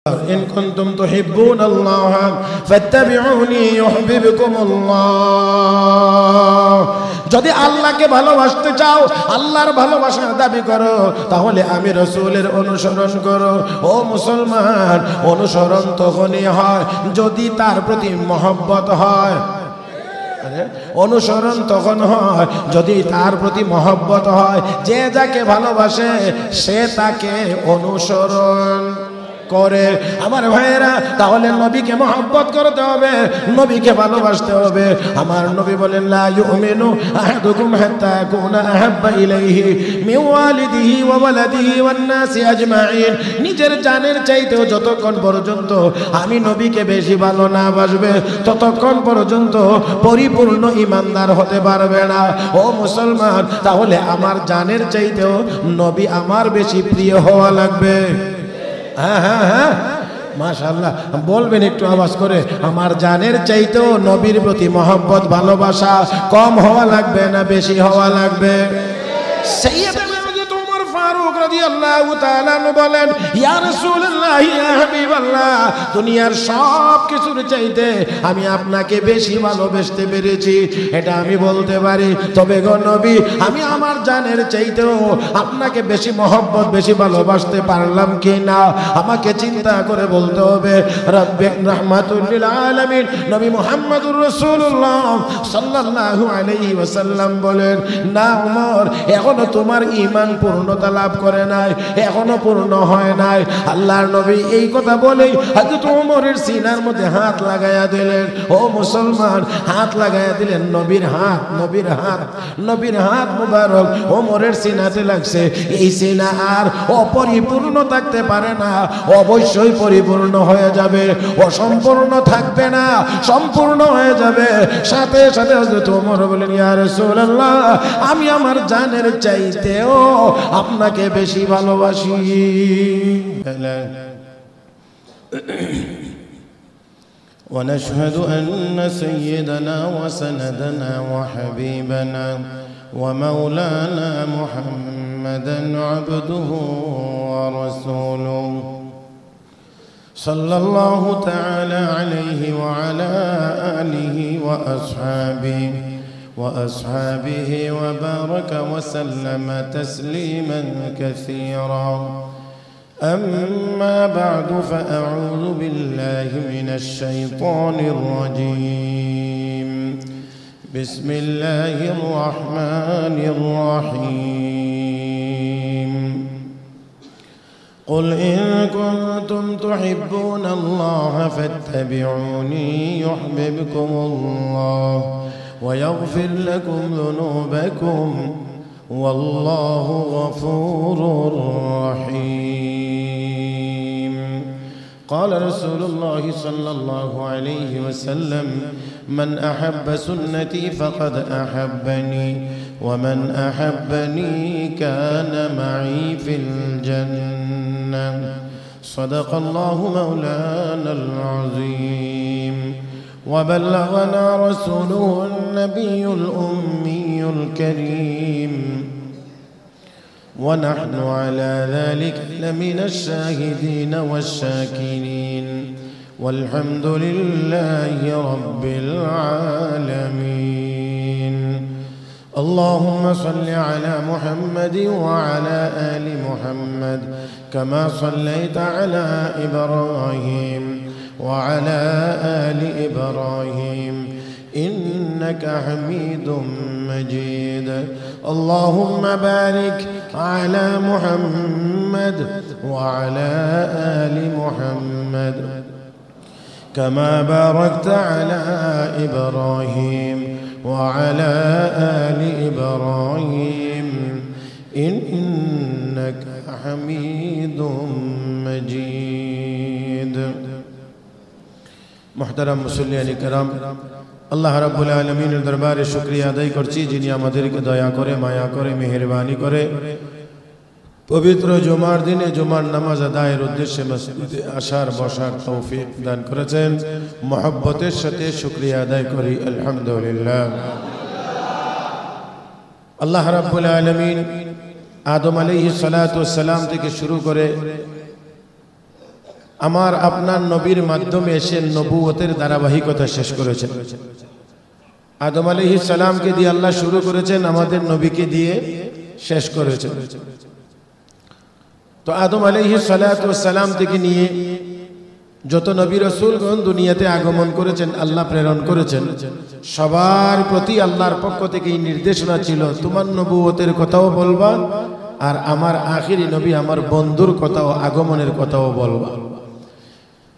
إن كنتم تحبون الله فاتبعوني يحببكم الله যদি আল্লাহকে ভালোবাসতে চাও আল্লাহর ভালোবাসার দাবি করো তাহলে আমি রাসূলের অনুসরণ করো ও মুসলমান অনুসরণ তখনই হয় যদি তার প্রতি মহব্বত হয় অনুসরণ তখন হয় যদি তার প্রতি মহব্বত হয় যে যাকে ভালোবাসে সে তাকে অনুসরণ করে আমার ভাইয়েরা তাহলে নবীকে মহব্বত করতে হবে নবীকে ভালোবাসতে হবে আমার নবী বলেন লা ইউমিনু আহাদুকুম হাত্তা ইয়াকুনা আহাব্বা ইলাইহি মিন ওয়ালিদিহি ওয়া ওয়ালাদিহি ওয়ান নাসি আজমাইন নিজের জানের চাইতেও যতক্ষণ পর্যন্ত আমি নবীকে বেশি ভালো না বাসবে ততক্ষণ পর্যন্ত পরিপূর্ণ ঈমানদার হতে পারবে না ও মুসলমান তাহলে আমার জানের চাইতেও নবী আমার বেশি প্রিয় হওয়া লাগবে হ্যাঁ হ্যাঁ হ্যাঁ মাশাআল্লাহ বলবেন একটু আওয়াজ করে আমার জানের চাইতেও নবীর প্রতি মহব্বত ভালোবাসা কম হওয়া লাগবে না বেশি হওয়া লাগবে সাইয়্যিদুনা ওমর ফারুক রাদিয়াল্লাহু তাআলা বলেন ইয়া রাসূলুল্লাহ ইয়া হাবিবাল্লাহ দুনিয়ার সব কিছুর চাইতে আমি আপনাকে বেশি ভালোবাসতে পেরেছি এটা আমি বলতে পারি তবে গো নবী আমি আমার জানের চাইতেও আপনাকে বেশি মহব্বত বেশি ভালোবাসতে পারলাম কি না আমাকে চিন্তা করে বলতে হবে রব্বে রাহমাতুল লিল আলামিন নবী মুহাম্মদুর রাসূলুল্লাহ সাল্লাল্লাহু আলাইহি ওয়াসাল্লাম বলেন না ওমর এখনো তোমার ঈমান পূর্ণতা লাভ করে নাই এখনো পূর্ণ হয় নাই আল্লাহর নবী এই কথা বলেই হযরত ওমরের সিনার মধ্যে হাত লাগায়া দিলেন ও মুসলমান হাত লাগায়া দিলেন নবীর হাত মুবারক ওমরের সিনাতে লাগছে এই সিনা আর অপরিপূর্ণ থাকতে পারে না অবশ্যই পরিপূর্ণ হয়ে যাবে অসম্পূর্ণ থাকবে না সম্পূর্ণ হয়ে যাবে সাথে সাথে হযরত ওমর বলেন ইয়া রাসূলুল্লাহ আমি আমার জানের চাইতেও আপনাকে বেশি ভালোবাসি ونشهد أن سيدنا وسندنا وحبيبنا ومولانا محمدا عبده ورسوله صلى الله تعالى عليه وعلى آله وأصحابه وبارك وسلم تسليما كثيرا أما بعد فأعوذ بالله من الشيطان الرجيم بسم الله الرحمن الرحيم قل إن كنتم تحبون الله فاتبعوني يحببكم الله ويغفر لكم ذنوبكم والله غفور رحيم قال رسول الله صلى الله عليه وسلم من أحب سنتي فقد أحبني ومن أحبني كان معي في الجنة صدق الله مولانا العظيم وبلغنا رسوله النبي الأمي الكريم ونحن على ذلك لمن الشاهدين والشاكرين والحمد لله رب العالمين اللهم صل على محمد وعلى آل محمد كما صليت على إبراهيم وعلى آل إبراهيم إنك حميد مجيد اللهم بارك على محمد وعلى آل محمد كما باركت على إبراهيم وعلى آل إبراهيم إنك حميد مجيد محترم মুসল্লিয়ান کرام আল্লাহ রাব্বুল আলামিনের দরবারে শুকরিয়া আদায় করছি যিনি আমাদেরকে দয়া করে মায়া করে মেহেরবানি করে পবিত্র জুমার দিনে জুমার নামাজ আদায়ের উদ্দেশ্যে মসজিদে আসার বসার তৌফিক দান করেছেন মহব্বতের সাথে শুকরিয়া আদায় করি আলহামদুলিল্লাহ আল্লাহ রাব্বুল আলামিন আদম আলাইহিস সালাতু ওয়াস সালাম থেকে শুরু করে আমার আপনার নবীর মাধ্যমে এসে নবুয়তের ধারাবাহিকতা শেষ করেছেন। আদম আলাইহিস সালামকে দিয়ে আল্লাহ শুরু করেছেন, আমাদের নবীকে দিয়ে শেষ করেছেন। তো আদম আলাইহিস সালাম থেকে নিয়ে যত নবী রাসূলগণ দুনিয়াতে আগমন করেছেন, আল্লাহ প্রেরণ করেছেন, সবার প্রতি আল্লাহর পক্ষ থেকে এই নির্দেশনা ছিল, তোমার নবুয়তের কথাও বলবা, আর আমার আখিরি নবী আমার বন্ধুর কথাও, আগমনের কথাও বলবা।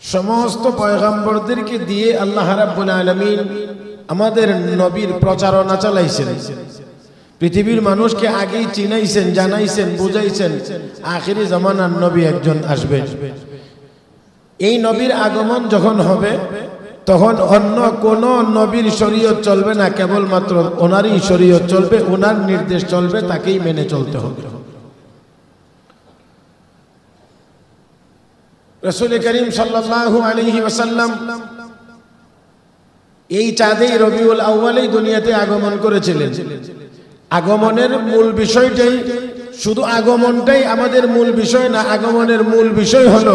সমস্ত পয়গম্বরদেরকে দিয়ে আল্লাহ রাব্বুল আলামিন আমাদের নবীর প্রচারণা চালাইছেন। পৃথিবীর মানুষকে আগেই চিনাইছেন, জানাইছেন, বুঝাইছেন আখিরি জামানার নবী একজন আসবেন। এই নবীর আগমন যখন হবে তখন অন্য কোন নবীর শরীয়ত চলবে না, কেবলমাত্র ওনারই শরীয়ত চলবে, ওনার নির্দেশ চলবে, তাকেই মেনে চলতে হবে। রাসূল করিম সাল্লাল্লাহু আলাইহি ওয়াসাল্লাম এই চাঁদেই রবিউল আউয়ালেই দুনিয়াতে আগমন করেছিলেন। আগমনের মূল বিষয়টাই, শুধু আগমনটাই আমাদের মূল বিষয় না, আগমনের মূল বিষয় হলো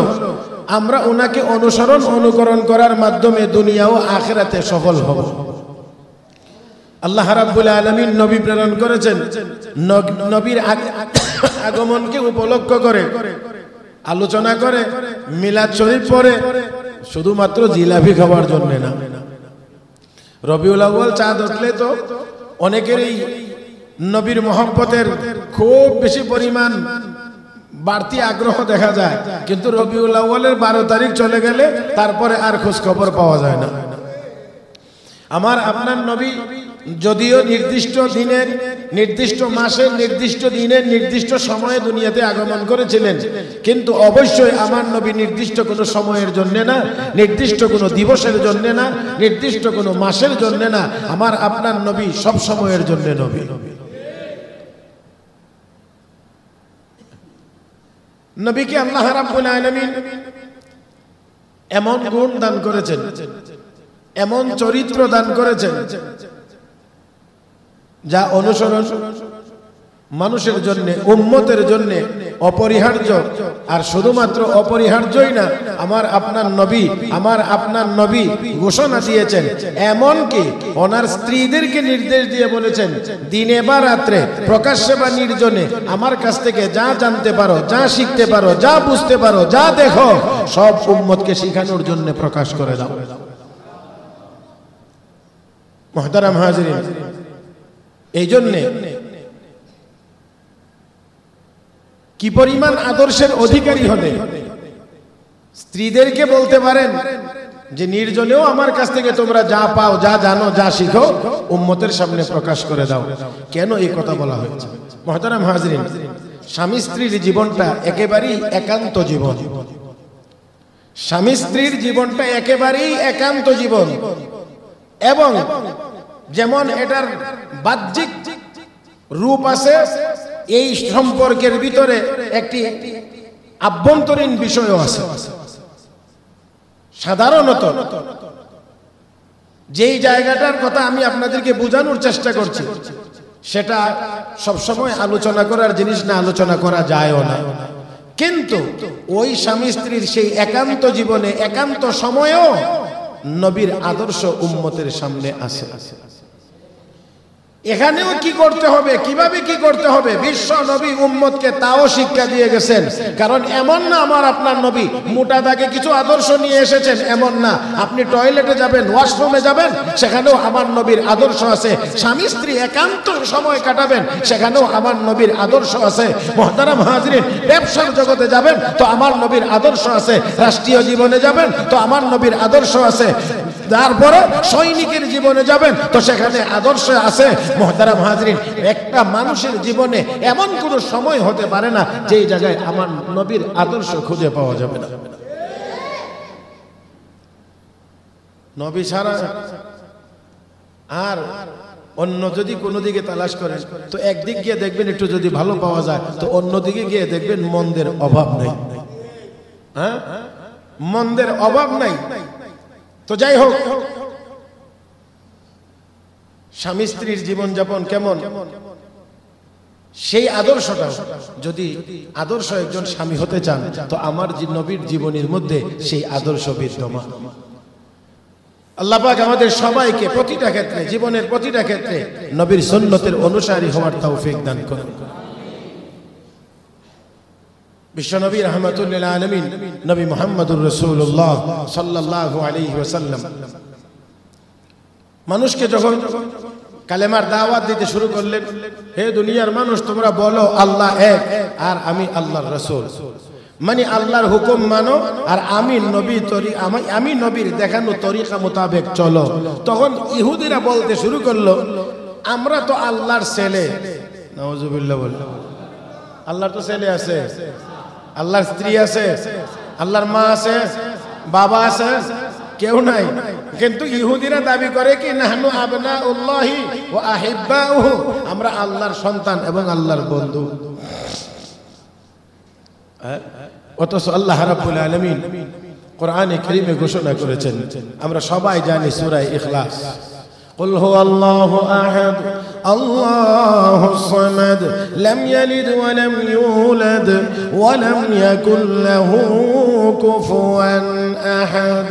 আমরা ওনাকে অনুসরণ অনুকরণ করার মাধ্যমে দুনিয়া ও আখিরাতে সফল হব। আল্লাহ রাব্বুল আলামিন নবী প্রেরণ করেছেন, নবীর আগমনকে উপলক্ষ করে আলোচনা করে, মিলাদ শরীফ পড়ে, শুধুমাত্র জিলাপি খাওয়ার জন্য না। রবিউল আউয়াল চাঁদ উঠলে তো অনেকেরই নবীর মহব্বতের খুব বেশি পরিমাণ বাড়তি আগ্রহ দেখা যায়, কিন্তু রবিউল আউয়ালের 12 তারিখ চলে গেলে তারপরে আর খোঁজ খবর পাওয়া যায় না। আমার আপনার নবী যদিও নির্দিষ্ট দিনের, নির্দিষ্ট মাসের, নির্দিষ্ট দিনের, নির্দিষ্ট সময়ে দুনিয়াতে আগমন করেছিলেন, কিন্তু অবশ্যই আমার নবী নির্দিষ্ট কোনো সময়ের জন্য না, নির্দিষ্ট কোনো দিবসের জন্য না, নির্দিষ্ট কোনো মাসের জন্য না, আমার আপনার নবী সব সময়ের জন্য নবী। নবীকে আল্লাহ রাব্বুল আলামিন এমন গুণ দান করেছেন, এমন চরিত্র দান করেছেন, যা অনুসরণ মানুষের জন্য, উম্মতের জন্য অপরিহার্য। আর শুধুমাত্র অপরিহার্যই না, আমার আপনার নবী ঘোষণা দিয়েছেন, এমনকি ওনার স্ত্রীদেরকে নির্দেশ দিয়ে বলেছেন, দিনে বা রাত্রে, প্রকাশ্যে বা নির্জনে, আমার কাছ থেকে যা জানতে পারো, যা শিখতে পারো, যা বুঝতে পারো, যা দেখো, সব উম্মতকে শিখানোর জন্য প্রকাশ করে দাও। মুহতারাম হাজিরিন, এই জন্যে কি পরিমাণ আদর্শের অধিকারী হবে, স্ত্রীদেরকে বলতে পারেন যে নির্জনেও আমার কাছ থেকে তোমরা যা পাও, যা জানো, যা শিখো, উম্মতের সামনে প্রকাশ করে দাও। কেন এই কথা বলা হয়েছে? মুহতারাম হাজিরিন, স্বামী স্ত্রীর জীবনটা একেবারেই একান্ত জীবন। স্বামী স্ত্রীর জীবনটা একেবারেই একান্ত জীবন, এবং যেমন এটার বাহ্যিক রূপ আছে, এই সম্পর্কের ভিতরে একটি আভ্যন্তরীণ বিষয়ও আছে। সাধারণত যেই জায়গাটার কথা আমি আপনাদেরকে বোঝানোর চেষ্টা করছি, সেটা সবসময় আলোচনা করার জিনিস না, আলোচনা করা যায়ও না, কিন্তু ওই স্বামী স্ত্রীর সেই একান্ত জীবনে, একান্ত সময়েও নবীর আদর্শ উম্মতের সামনে আছে। এখানেও কি করতে হবে, কিভাবে কি করতে হবে, বিশ্ব নবী উম্মতকে তাও শিক্ষা দিয়ে গেছেন। কারণ এমন না আমার আপনার নবী মোটা দাগে কিছু আদর্শ নিয়ে এসেছেন, এমন না। আপনি টয়লেটে যাবেন, ওয়াশরুমে যাবেন, সেখানেও আমার নবীর আদর্শ আছে। স্বামী স্ত্রী একান্ত সময় কাটাবেন, সেখানেও আমার নবীর আদর্শ আছে। মুহতারাম হাজিরিন, ব্যবসার জগতে যাবেন তো আমার নবীর আদর্শ আছে, রাষ্ট্রীয় জীবনে যাবেন তো আমার নবীর আদর্শ আছে, তারপরে সৈনিকের জীবনে যাবেন তো সেখানে আদর্শ আছে। মুহতারাম হাজিরিন, একটা মানুষের জীবনে এমন কোন সময় হতে পারে না যেই জায়গায় আমার নবীর আদর্শ খুঁজে পাওয়া যাবে না। নবী ছাড়া আর অন্য যদি কোনো দিকে তালাশ করেন তো একদিক গিয়ে দেখবেন একটু যদি ভালো পাওয়া যায়, তো অন্যদিকে গিয়ে দেখবেন মন্দের অভাব নেই। হ্যাঁ, মন্দের অভাব নাই। তো যাই হোক, স্বামী স্ত্রীর জীবনযাপন কেমন সেই আদর্শটা যদি আদর্শ একজন স্বামী হতে চান তো আমার নবীর জীবনের মধ্যে সেই আদর্শ বিদ্যমান। আল্লাহ পাক আমাদের সবাইকে প্রতিটা ক্ষেত্রে, জীবনের প্রতিটা ক্ষেত্রে নবীর সুন্নতের অনুসারী হওয়ার তৌফিক দান করুন। বিশ্বনবী রাহমাতুল লিল আলামিন নবী মুহাম্মদুর রাসূলুল্লাহ সাল্লাল্লাহু আলাইহি ওয়াসাল্লাম মানুষকে যখন কালেমার দাওয়াত দিতে শুরু করলেন, হে দুনিয়ার মানুষ তোমরা বলো আল্লাহ এক আর আমি আল্লাহর রাসূল, মানে আল্লাহর হুকুম মানো আর আমি নবীর দেখানো তরিকা মোতাবেক চলো। তখন ইহুদিরা বলতে শুরু করলো, আমরা তো আল্লাহর ছেলে। নাউজুবিল্লাহ বল, আল্লাহর তো ছেলে আছে, আল্লাহর স্ত্রী আছে, আল্লাহর মা আছে, বাবা আছে, কেউ নাই। কিন্তু ইহুদিরা দাবি করে কি নাহনু আবনাউল্লাহি ওয়া আহিব্বাউহু, আমরা আল্লাহর সন্তান এবং আল্লাহর বন্ধু। অথচ আল্লাহ রাব্বুল আলামিন কোরআনে কারীমে ঘোষণা করেছেন, আমরা সবাই জানি সূরা ইখলাস, قل هو الله أحد الله الصمد لم يلد ولم يولد ولم يكن له كفوا أحد।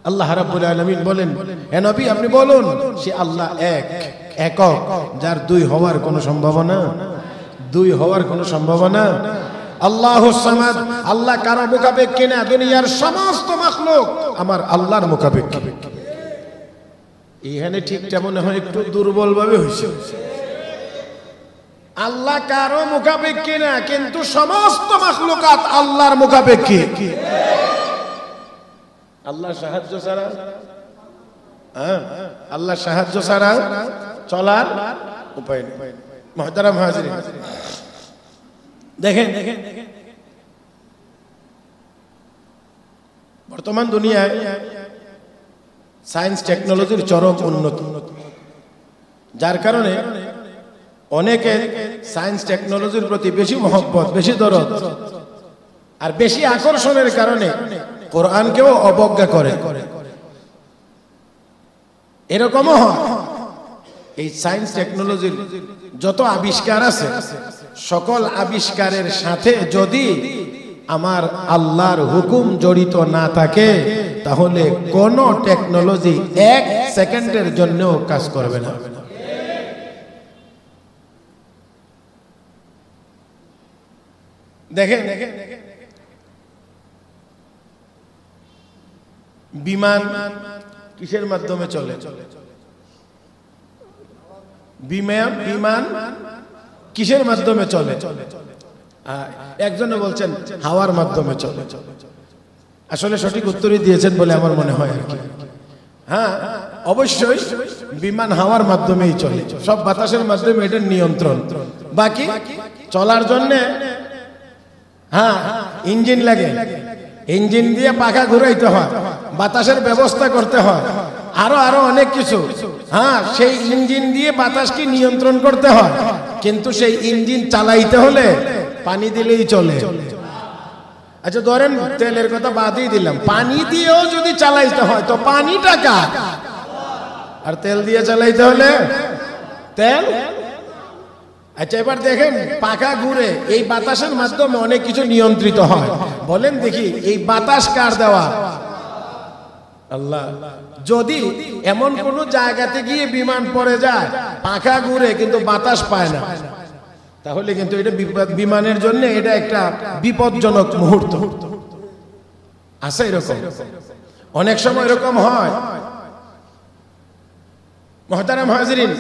আল্লাহ রাব্বুল আলামিন বলেন, হে নবী আপনি বলুন সে আল্লাহ একক, যার দুই হওয়ার কোনো সম্ভাবনা, আল্লাহুস সামাদ, আল্লাহ কারো মুখাপেক্ষী না। দুনিয়ার সমস্ত মাখলুক আমার আল্লাহর মুখাপেক্ষী। এখানে ঠিকটা মনে হয় একটু দুর্বল ভাবে হয়েছে। আল্লাহ কারো মুখাপেক্ষী না, কিন্তু সমস্ত মাখলুকাত আল্লাহর মুখাপেক্ষী। আল্লাহ সাহায্য ছাড়া চলার উপায় নেই। মুহতারাম হাজিরিন, দেখেন বর্তমান দুনিয়ায় সায়েন্স টেকনোলজির চরম উন্নতি, যার কারণে অনেকে সায়েন্স টেকনোলজির প্রতি বেশি মহব্বত, বেশি দরদ আর বেশি আকর্ষণের কারণে কোরআনকেও অবজ্ঞা করে। এরকমও হয়, এই সায়েন্স টেকনোলজির যত আবিষ্কার আছে সকল আবিষ্কারের সাথে যদি আমার আল্লাহর হুকুম জড়িত না থাকে তাহলে কোন টেকনোলজি এক সেকেন্ডের জন্যও কাজ করবে না। দেখেন বিমান কিসের মাধ্যমে চলে? বিমান কিসের মাধ্যমে চলে? একজনে বলছেন হাওয়ার মাধ্যমে চলে। আসলে সঠিক উত্তরই দিয়েছেন বলে আমার মনে হয় আর কি। হ্যাঁ, অবশ্যই বিমান হাওয়ার মাধ্যমেই চলে, সব বাতাসের মাধ্যমে এটার নিয়ন্ত্রণ। বাকি চলার জন্য হ্যাঁ ইঞ্জিন লাগে, ইঞ্জিন দিয়ে পাখা ঘুরাইতে হয়, বাতাসের ব্যবস্থা করতে হয়, আরো অনেক কিছু। হ্যাঁ, সেই ইঞ্জিন দিয়ে বাতাসকে নিয়ন্ত্রণ করতে হয়, কিন্তু সেই ইঞ্জিন চালাইতে হলে পানি দিলেই চলে। আচ্ছা ধরেন তেলের কথা বাদই দিলাম, পানি দিয়েও যদি চালাইতে হয় তো পানিটা কার? আর তেল দিয়ে চালাইতে হলে তেল। আচ্ছা এবার দেখেন পাখা ঘুরে, এই বাতাসের মাধ্যমে অনেক কিছু নিয়ন্ত্রিত হয়। বলেন দেখি এই বাতাস কার দেওয়া? আল্লাহ। যদি এমন কোন জায়গাতে গিয়ে বিমান পড়ে যায়, পাখা ঘুরে কিন্তু বাতাস পায় না, তাহলে কিন্তু এটা বিমানের জন্য এটা একটা বিপজ্জনক মুহূর্ত। আছে এরকম, অনেক সময় এরকম হয়। মুহতারাম হাজিরিন,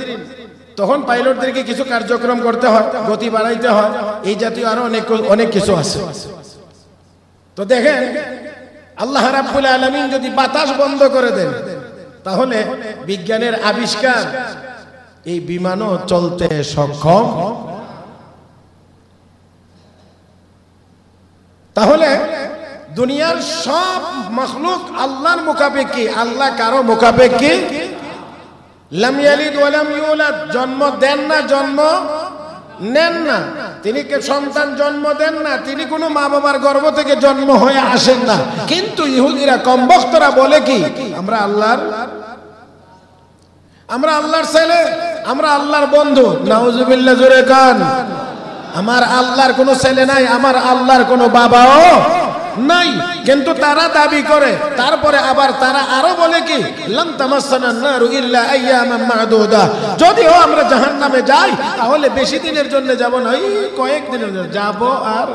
তখন পাইলটদেরকে কিছু কার্যক্রম করতে হয়, গতি বাড়াইতে হয়, এই জাতীয় আরো অনেক কিছু আছে। তো দেখেন আল্লাহ রাব্বুল আলামিন যদি বাতাস বন্ধ করে দেন তাহলে বিজ্ঞানের আবিষ্কার এই বিমানও চলতে সক্ষম। তাহলে দুনিয়ার সব মাখলুক আল্লাহর মুখাপেক্ষী, আল্লাহ কারো মুখাপেক্ষী। লাম ইয়ালিদ ওয়া লাম ইউলাদ, জন্ম দেন না, জন্ম নেন না, তিনি কে সন্তান জন্ম দেন না, তিনি কোনো মা বাবার গর্ভ থেকে জন্ম হয়ে আসেন না। কিন্তু ইহুদিরা কমবক্তরা বলে কি আমরা আল্লাহর ছেলে, আমরা আল্লাহর বন্ধু। নাউজুবিল্লাহ, জোরে কান। আমার আল্লাহর কোনো ছেলে নাই, আমার আল্লাহর কোনো বাবাও নাই, কিন্তু তারা দাবি করে। তারপরে আবার তারা আরো বলে কি, লান তামাসসানান নারু ইল্লা আইয়ামান মা'দুদা, যদিও আমরা জাহান্নামে যাই তাহলে বেশি দিনের জন্য যাব না, এই কয়েকদিনের জন্য যাব, আর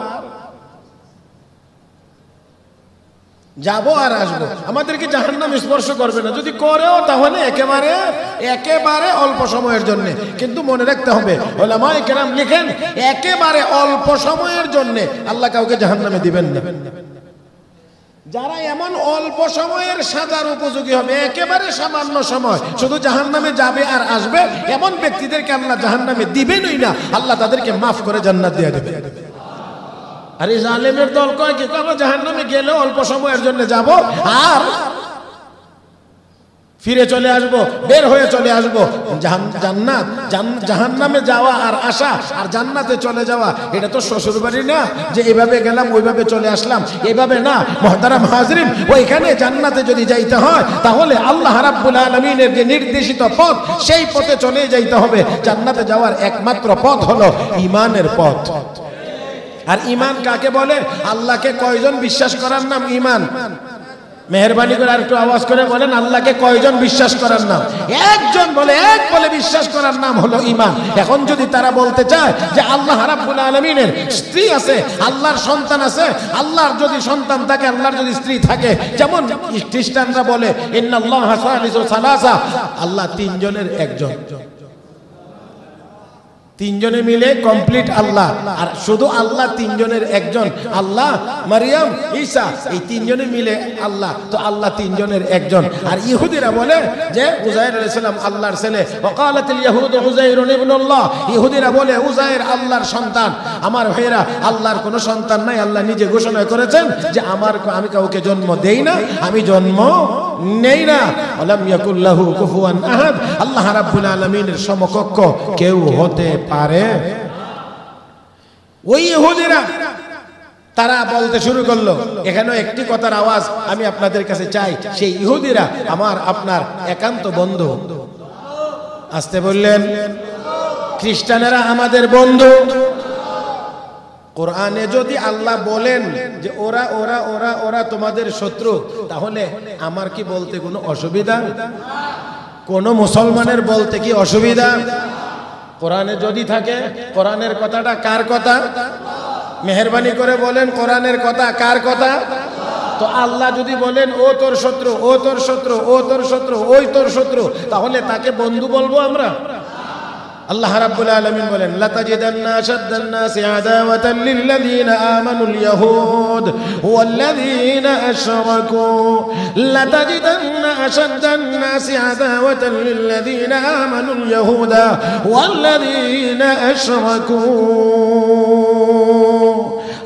আসবো, আমাদেরকে জাহান্নাম স্পর্শ করবে না। যদি করেও তাহলে একেবারে অল্প সময়ের জন্য। কিন্তু মনে রাখতে হবে, উলামায়ে কেরাম লিখেন, একেবারে অল্প সময়ের জন্য আল্লাহ কাউকে জাহান্নামে দিবেন না। যারা এমন অল্প সময়ের সাজার উপযোগী হবে, একেবারে সামান্য সময় শুধু জাহান্নামে যাবে আর আসবে, এমন ব্যক্তিদেরকে আল্লাহ জাহান্নামে দিবেনই না, আল্লাহ তাদেরকে মাফ করে জান্নাত দিয়ে দেবে। আর এই জালেমের দল কয় কি, আমরা জাহান্নামে গেলে অল্প সময়ের জন্য যাব আর ফিরে চলে আসব, বের হয়ে চলে আসব। জান্নাত, জাহান্নামে যাওয়া আর আসা আর জান্নাতে চলে যাওয়া, এটা তো শ্বশুর বাড়ি না যে এইভাবে গেলাম ওইভাবে চলে আসলাম, এইভাবে না। মুহতারাম হাজরিন, ওইখানে জান্নাতে যদি যাইতে হয় তাহলে আল্লাহ রাব্বুল আলামিনের যে নির্দেশিত পথ, সেই পথে চলে যাইতে হবে। জান্নাতে যাওয়ার একমাত্র পথ হলো ঈমানের পথ। আর ঈমান কাকে বলে? আল্লাহকে কয়জন বিশ্বাস করার নাম ঈমান? মেহেরবানি করে আর একটু আওয়াজ করে বলেন, আল্লাহকে কয়জন বিশ্বাস করার নাম? একজন বলে, এক বলে বিশ্বাস করার নাম হলো ঈমান। এখন যদি তারা বলতে চায় যে আল্লাহ রাব্বুল আলামিনের স্ত্রী আছে, আল্লাহর সন্তান আছে, আল্লাহর যদি সন্তান থাকে, আল্লাহর যদি স্ত্রী থাকে, যেমন খ্রিস্টানরা বলে ইন্নাল্লাহা সালিসু সালাসা, আল্লাহ তিনজনের একজন, তিনজনে মিলে কমপ্লিট আল্লাহ। আর শুধু আল্লাহ তিনজনের একজন, আল্লাহ, মারিয়াম, ঈসা, এই তিনজনে মিলে আল্লাহ, তো আল্লাহ তিনজনের একজন। আর ইহুদিরা বলে যে উযাইর আলাইহিস সালাম আল্লাহর ছেলে। ওয়াকালাতিল ইয়াহুদু উযাইরুন ইবনুল্লাহ, ইহুদিরা বলে উযাইর আল্লাহর সন্তান। আমার ভাইরা, আল্লাহর কোনো সন্তান নাই। আল্লাহ নিজে ঘোষণা করেছেন যে আমি কাউকে জন্ম দেই না, আমি জন্ম নেই না। আলাম ইয়াকুল লাহু কুফুয়ান আহাদ, আল্লাহ রাব্বুল আলামিনের সমকক্ষ কেউ হতে পারে? ওই ইহুদিরা তারা বলতে শুরু করলো। এখানেও একটি কথার আওয়াজ আমি আপনাদের কাছে চাই, সেই ইহুদিরা আমার আপনার একান্ত বন্ধু। আসতে বললেন, খ্রিস্টানেরা আমাদের বন্ধু। কোরআনে যদি আল্লাহ বলেন যে ওরা ওরা ওরা ওরা তোমাদের শত্রু, তাহলে আমার কি বলতে কোনো অসুবিধা? কোন মুসলমানের বলতে কি অসুবিধা? কোরআনে যদি থাকে, কোরআনের কথাটা কার কথা? মেহেরবানি করে বলেন, কোরআনের কথা কার কথা? তো আল্লাহ যদি বলেন ও তোর শত্রু, ও তোর শত্রু, ও তোর শত্রু, ওই তোর শত্রু, তাহলে তাকে বন্ধু বলবো আমরা? আল্লাহ রাব্বুল আলামিন বলেন, লাতাজিদান্না আশাদ্দান নাসি আদাওয়াতান লিল্লাযীনা আমানুল ইয়াহুদ ওয়াল্লাযীনা আশরাকু, লাতাজিদান্না আশাদ্দান নাসি আদাওয়াতান লিল্লাযীনা আমানুল ইয়াহুদা ওয়াল্লাযীনা আশরাকু।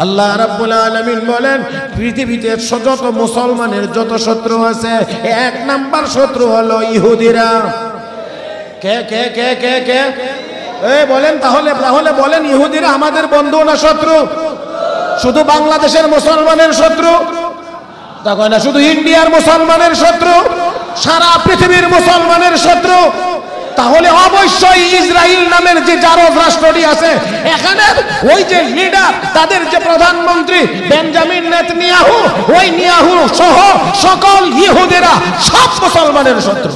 আল্লাহ রাব্বুল আলামিন বলেন, পৃথিবীতে যত মুসলমানের যত শত্রু আছে, এক নাম্বার শত্রু হলো ইহুদিরা। কে কে কে কে কে বলেন? তাহলে বলেন, ইহুদিরা আমাদের বন্ধু না শত্রু? শুধু বাংলাদেশের মুসলমানের শত্রু? দেখো না, শুধু ইন্ডিয়ার মুসলমানের শত্রু? সারা পৃথিবীর মুসলমানের শত্রু? তাহলে অবশ্যই ইসরায়েল নামের যে জারজ রাষ্ট্রটি আছে, এখানে ওই যে লিডার, তাদের যে প্রধানমন্ত্রী বেঞ্জামিন নেতানিয়াহু, ওই নিয়াহু সহ সকল ইহুদিরা সব মুসলমানের শত্রু।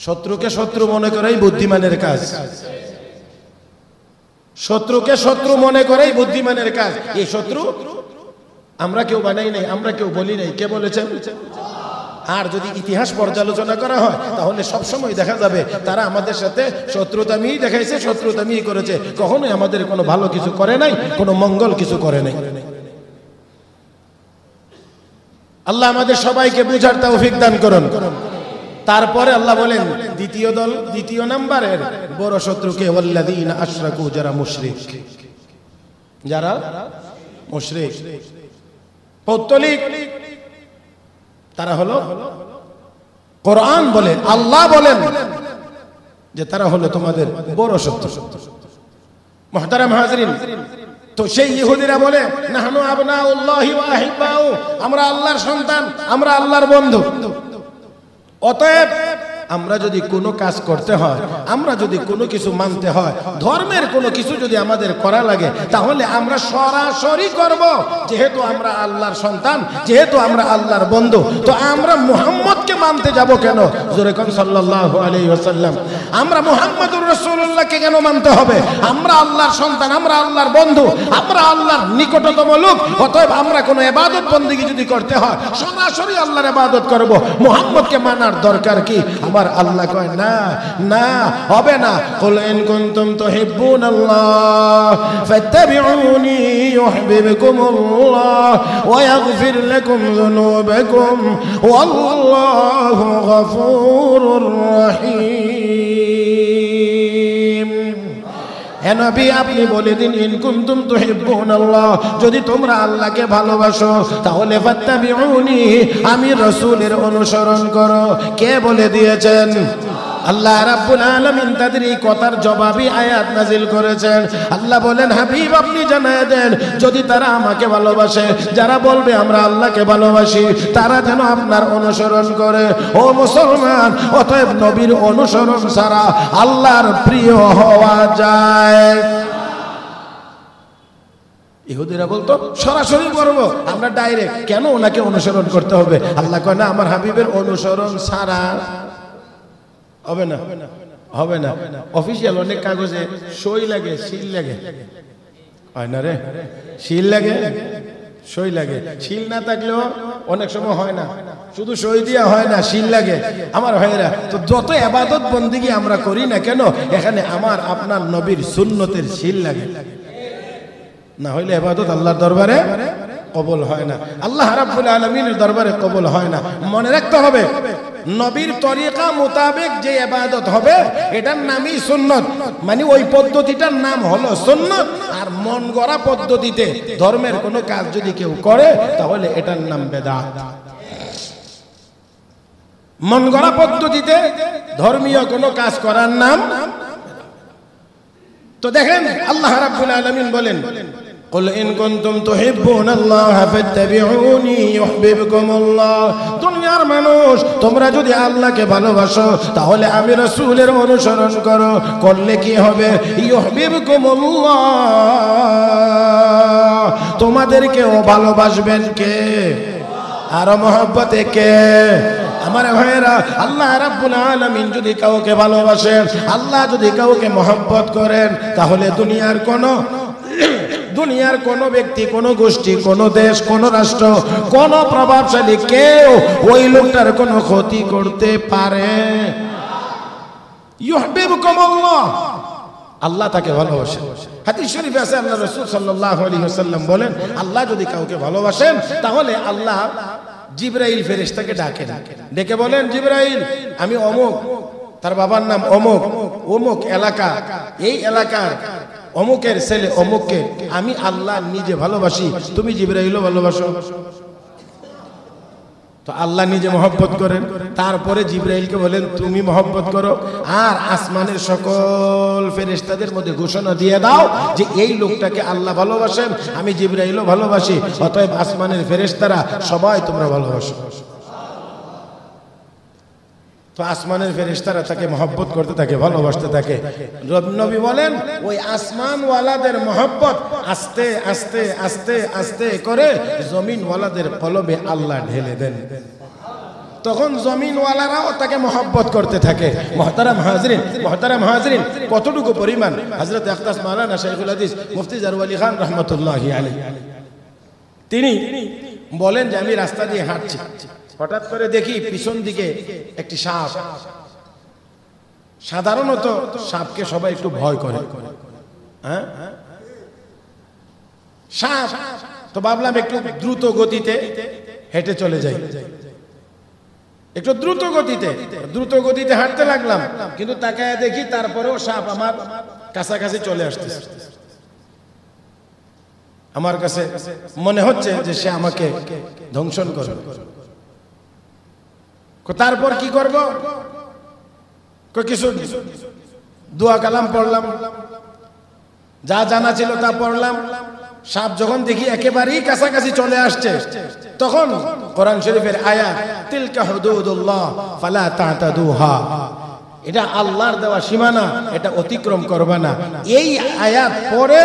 শত্রুকে শত্রু মনে করেই বুদ্ধিমানের কাজ। শত্রুকে শত্রু মনে করেই বুদ্ধিমানের কাজ। এই শত্রু আমরা কেউ বানাই নাই, আমরা কেউ বলি নাই। কে বলেছেন? আর যদি ইতিহাস পর্যালোচনা করা হয় তাহলে সবসময় দেখা যাবে তারা আমাদের সাথে শত্রুতামি দেখাইছে, শত্রুতামি করেছে। কখনোই আমাদের কোনো ভালো কিছু করে নাই, কোনো মঙ্গল কিছু করে নাই। আল্লাহ আমাদের সবাইকে বুঝার তৌফিক দান করুন। তারপরে আল্লাহ বলেন, দ্বিতীয় দল, দ্বিতীয় নাম্বারের বড় শত্রুকে, ওয়াল্লাযীনা আশরাকু, যারা মুশরিক, যারা মুশরিক পৌত্তলিক, তারা হলো, কোরআন বলে, আল্লাহ বলেন যে তারা হলো তোমাদের বড় শত্রু। মুহতারাম হাজরিন, তো সেই ইহুদিরা বলে, নাহনু আবনাউল্লাহি ওয়া আহিব্বাউ, আমরা আল্লাহর সন্তান, আমরা আল্লাহর বন্ধু। অতএব আমরা যদি কোনো কাজ করতে হয়, আমরা যদি কোনো কিছু মানতে হয়, ধর্মের কোনো কিছু যদি আমাদের করা লাগে, তাহলে আমরা সরাসরি করব। যেহেতু আমরা আল্লাহর সন্তান, যেহেতু আমরা আল্লাহর বন্ধু, তো আমরা মুহাম্মদকে মানতে যাব কেন? জোরে কোন সাল্লাল্লাহু আলাইহি ওয়াসাল্লাম। আমরা মুহাম্মদুর রাসূলুল্লাহকে কেন মানতে হবে? আমরা আল্লাহর সন্তান, আমরা আল্লাহর বন্ধু, আমরা আল্লাহর নিকটতম লোক। অতএব আমরা কোনো ইবাদত বন্দেগী যদি করতে হয়, সরাসরি আল্লাহর ইবাদত করব। মুহাম্মদকে মানার দরকার কি? আমার আল্লাহ কয় না, না, হবে না। কুল ইন কুনতুম তুহিব্বুনাল্লাহ ফাত্তাবিউনি ইউহিব্বুকুমুল্লাহ ওয়া ইয়াগফির লাকুম যুনুবাকুম ওয়াল্লাহু গফুরুর রহিম। হে নবী, আপনি বলে দিন, ইন কুনতুম তুহিব্বুনাল্লাহ, যদি তোমরা আল্লাহকে ভালোবাসো, তাহলে ফাত্তাবিউনি, আমি রাসূলের অনুসরণ করো। কে বলে দিয়েছেন? আল্লাহ রাব্বুল আলামিন তাদের এই কথার জবাবি আয়াত নাজিল করেছেন। আল্লাহ বলেন, হাবিব আপনি জানায় দেন, যদি তারা আমাকে ভালোবাসে, যারা বলবে আমরা আল্লাহকে ভালোবাসি, তারা যেন আপনার অনুসরণ করে। ও মুসলমান, অতএব নবীর অনুসরণ ছাড়া আল্লাহর প্রিয় হওয়া যায়? ইহুদিরা বলতো সরাসরি করবো, আমরা ডাইরেক্ট, কেন ওনাকে অনুসরণ করতে হবে? আল্লাহ কয় না, আমার হাবিবের অনুসরণ ছাড়া হবে না, হবে না। অফিসিয়াল অনেক কাগজে সই লাগে, সিল লাগে, হয় না রে? সিল লাগে, সই লাগে। সিল না থাকলেও অনেক সময় হয় না, শুধু সই দিয়া হয় না, সিল লাগে। আমার ভাইয়েরা, তো যত ইবাদত বন্দেগী আমরা করি না কেন, এখানে আমার আপনার নবীর সুন্নতের সিল লাগে, না হইলে ইবাদত আল্লাহর দরবারে কবুল হয় না, আল্লাহ রাব্বুল আলামিনের দরবারে কবুল হয় না। মনে রাখতে হবে, নবীর তরিকা মোতাবেক যে ইবাদত হবে, এটার নামই সুন্নত, মানে ওই পদ্ধতিটার নাম হলো সুন্নত। আর মন গড়া পদ্ধতিতে ধর্মের কোনো কাজ যদি কেউ করে, তাহলে এটার নাম বেদাত। মন গড়া পদ্ধতিতে ধর্মীয় কোনো কাজ করার নাম। তো দেখেন, আল্লাহ রাব্বুল আলামিন বলেন, কুল ইন কুনতুম তুহিব্বুনাল্লাহ ফাত্তাবিউনি ইউহিব্বুকুমুল্লাহ। দুনিয়ার মানুষ, তোমরা যদি আল্লাহকে ভালোবাসো, তাহলে আমি রাসূলের অনুসরণ করো। করলে কি হবে? ইউহিব্বুকুমুল্লাহ, তোমাদেরকেও ভালোবাসবেন কে? আর মহব্বতে কে? আমার ভাইয়েরা, আল্লাহ রাব্বুল আলামিন যদি কাউকে ভালোবাসেন, আল্লাহ যদি কাউকে মহব্বত করেন, তাহলে দুনিয়ার কোন ব্যক্তি, কোন গোষ্ঠী, কোন দেশ, কোন রাষ্ট্র, কোন প্রভাবশালী কেউ ওই লোকটার কোনো ক্ষতি করতে পারে? ইউহিব্বুকুমুল্লাহ, আল্লাহ তাকে ভালোবাসেন। হাদিস শরীফে আছে, আল্লাহ রাসূল সাল্লাল্লাহু আলাইহি ওয়াসাল্লাম বলেন, আল্লাহ যদি কাউকে ভালোবাসেন, তাহলে আল্লাহ জিবরাইল ফেরেশতাকে ডাকেন, ডেকে বলেন, জিবরাইল, আমি অমুক, তার বাবার নাম অমুক, অমুক এলাকা, এই এলাকার অমুকের ছেলে অমুককে আমি আল্লাহ নিজে ভালোবাসি, তুমি জিবরাইলও ভালোবাসো। তো আল্লাহ নিজে মহব্বত করেন, তারপরে জিবরাইলকে বলেন তুমি মহব্বত করো, আর আসমানের সকল ফেরেশতাদের মধ্যে ঘোষণা দিয়ে দাও যে এই লোকটাকে আল্লাহ ভালোবাসেন, আমি জিবরাইলও ভালোবাসি, অতএব আসমানের ফেরেশতারা সবাই তোমরা ভালোবাসো। তো আসমানের ফেরেশতারা তাকে মহব্বত করতে থাকে, ভালোবাসতে থাকে। নবী বলেন, ওই আসমানওয়ালাদের মহব্বত আস্তে আস্তে আস্তে আস্তে করে জমিনওয়ালাদের কলবে আল্লাহ ঢেলে দেন। তখন জমিনওয়ালারাও তাকে মহব্বত করতে থাকে। মুহতারাম হাজরিন, কতটুকু পরিমাণ! হযরত আখতাস মাওলানা শাইখুল হাদিস মুফতি জারওয়ালি খান রাহমাতুল্লাহি আলাইহি, তিনি বলেন যে আমি রাস্তা দিয়ে হাঁটছি, হঠাৎ করে দেখি পিছন দিকে একটি সাপ। সাধারণত সাপকে সবাই একটু ভয় করে, হ্যাঁ, সাপ। তো ভাবলাম একটু দ্রুত গতিতে হেঁটে চলে যাই, একটু দ্রুত গতিতে হাঁটতে লাগলাম, কিন্তু তাকায় দেখি তারপরেও সাপ আমার কাছাকাছি চলে আসতেছে। আমার কাছে মনে হচ্ছে যে সে আমাকে ধ্বংসন করবে। তারপর কি করব? কিছু দোয়া কালাম পড়লাম, যা জানা ছিল তা পড়লাম। সাপ যখন দেখি একেবারেই কাছাকাছি চলে আসছে, তখন কোরআন শরীফের আয়াত, তিলকা হুদুদুল্লাহ ফালা তা'তাদুহা, এটা আল্লাহর দেওয়া সীমানা, এটা অতিক্রম করবে না। এই আয়াত পড়ে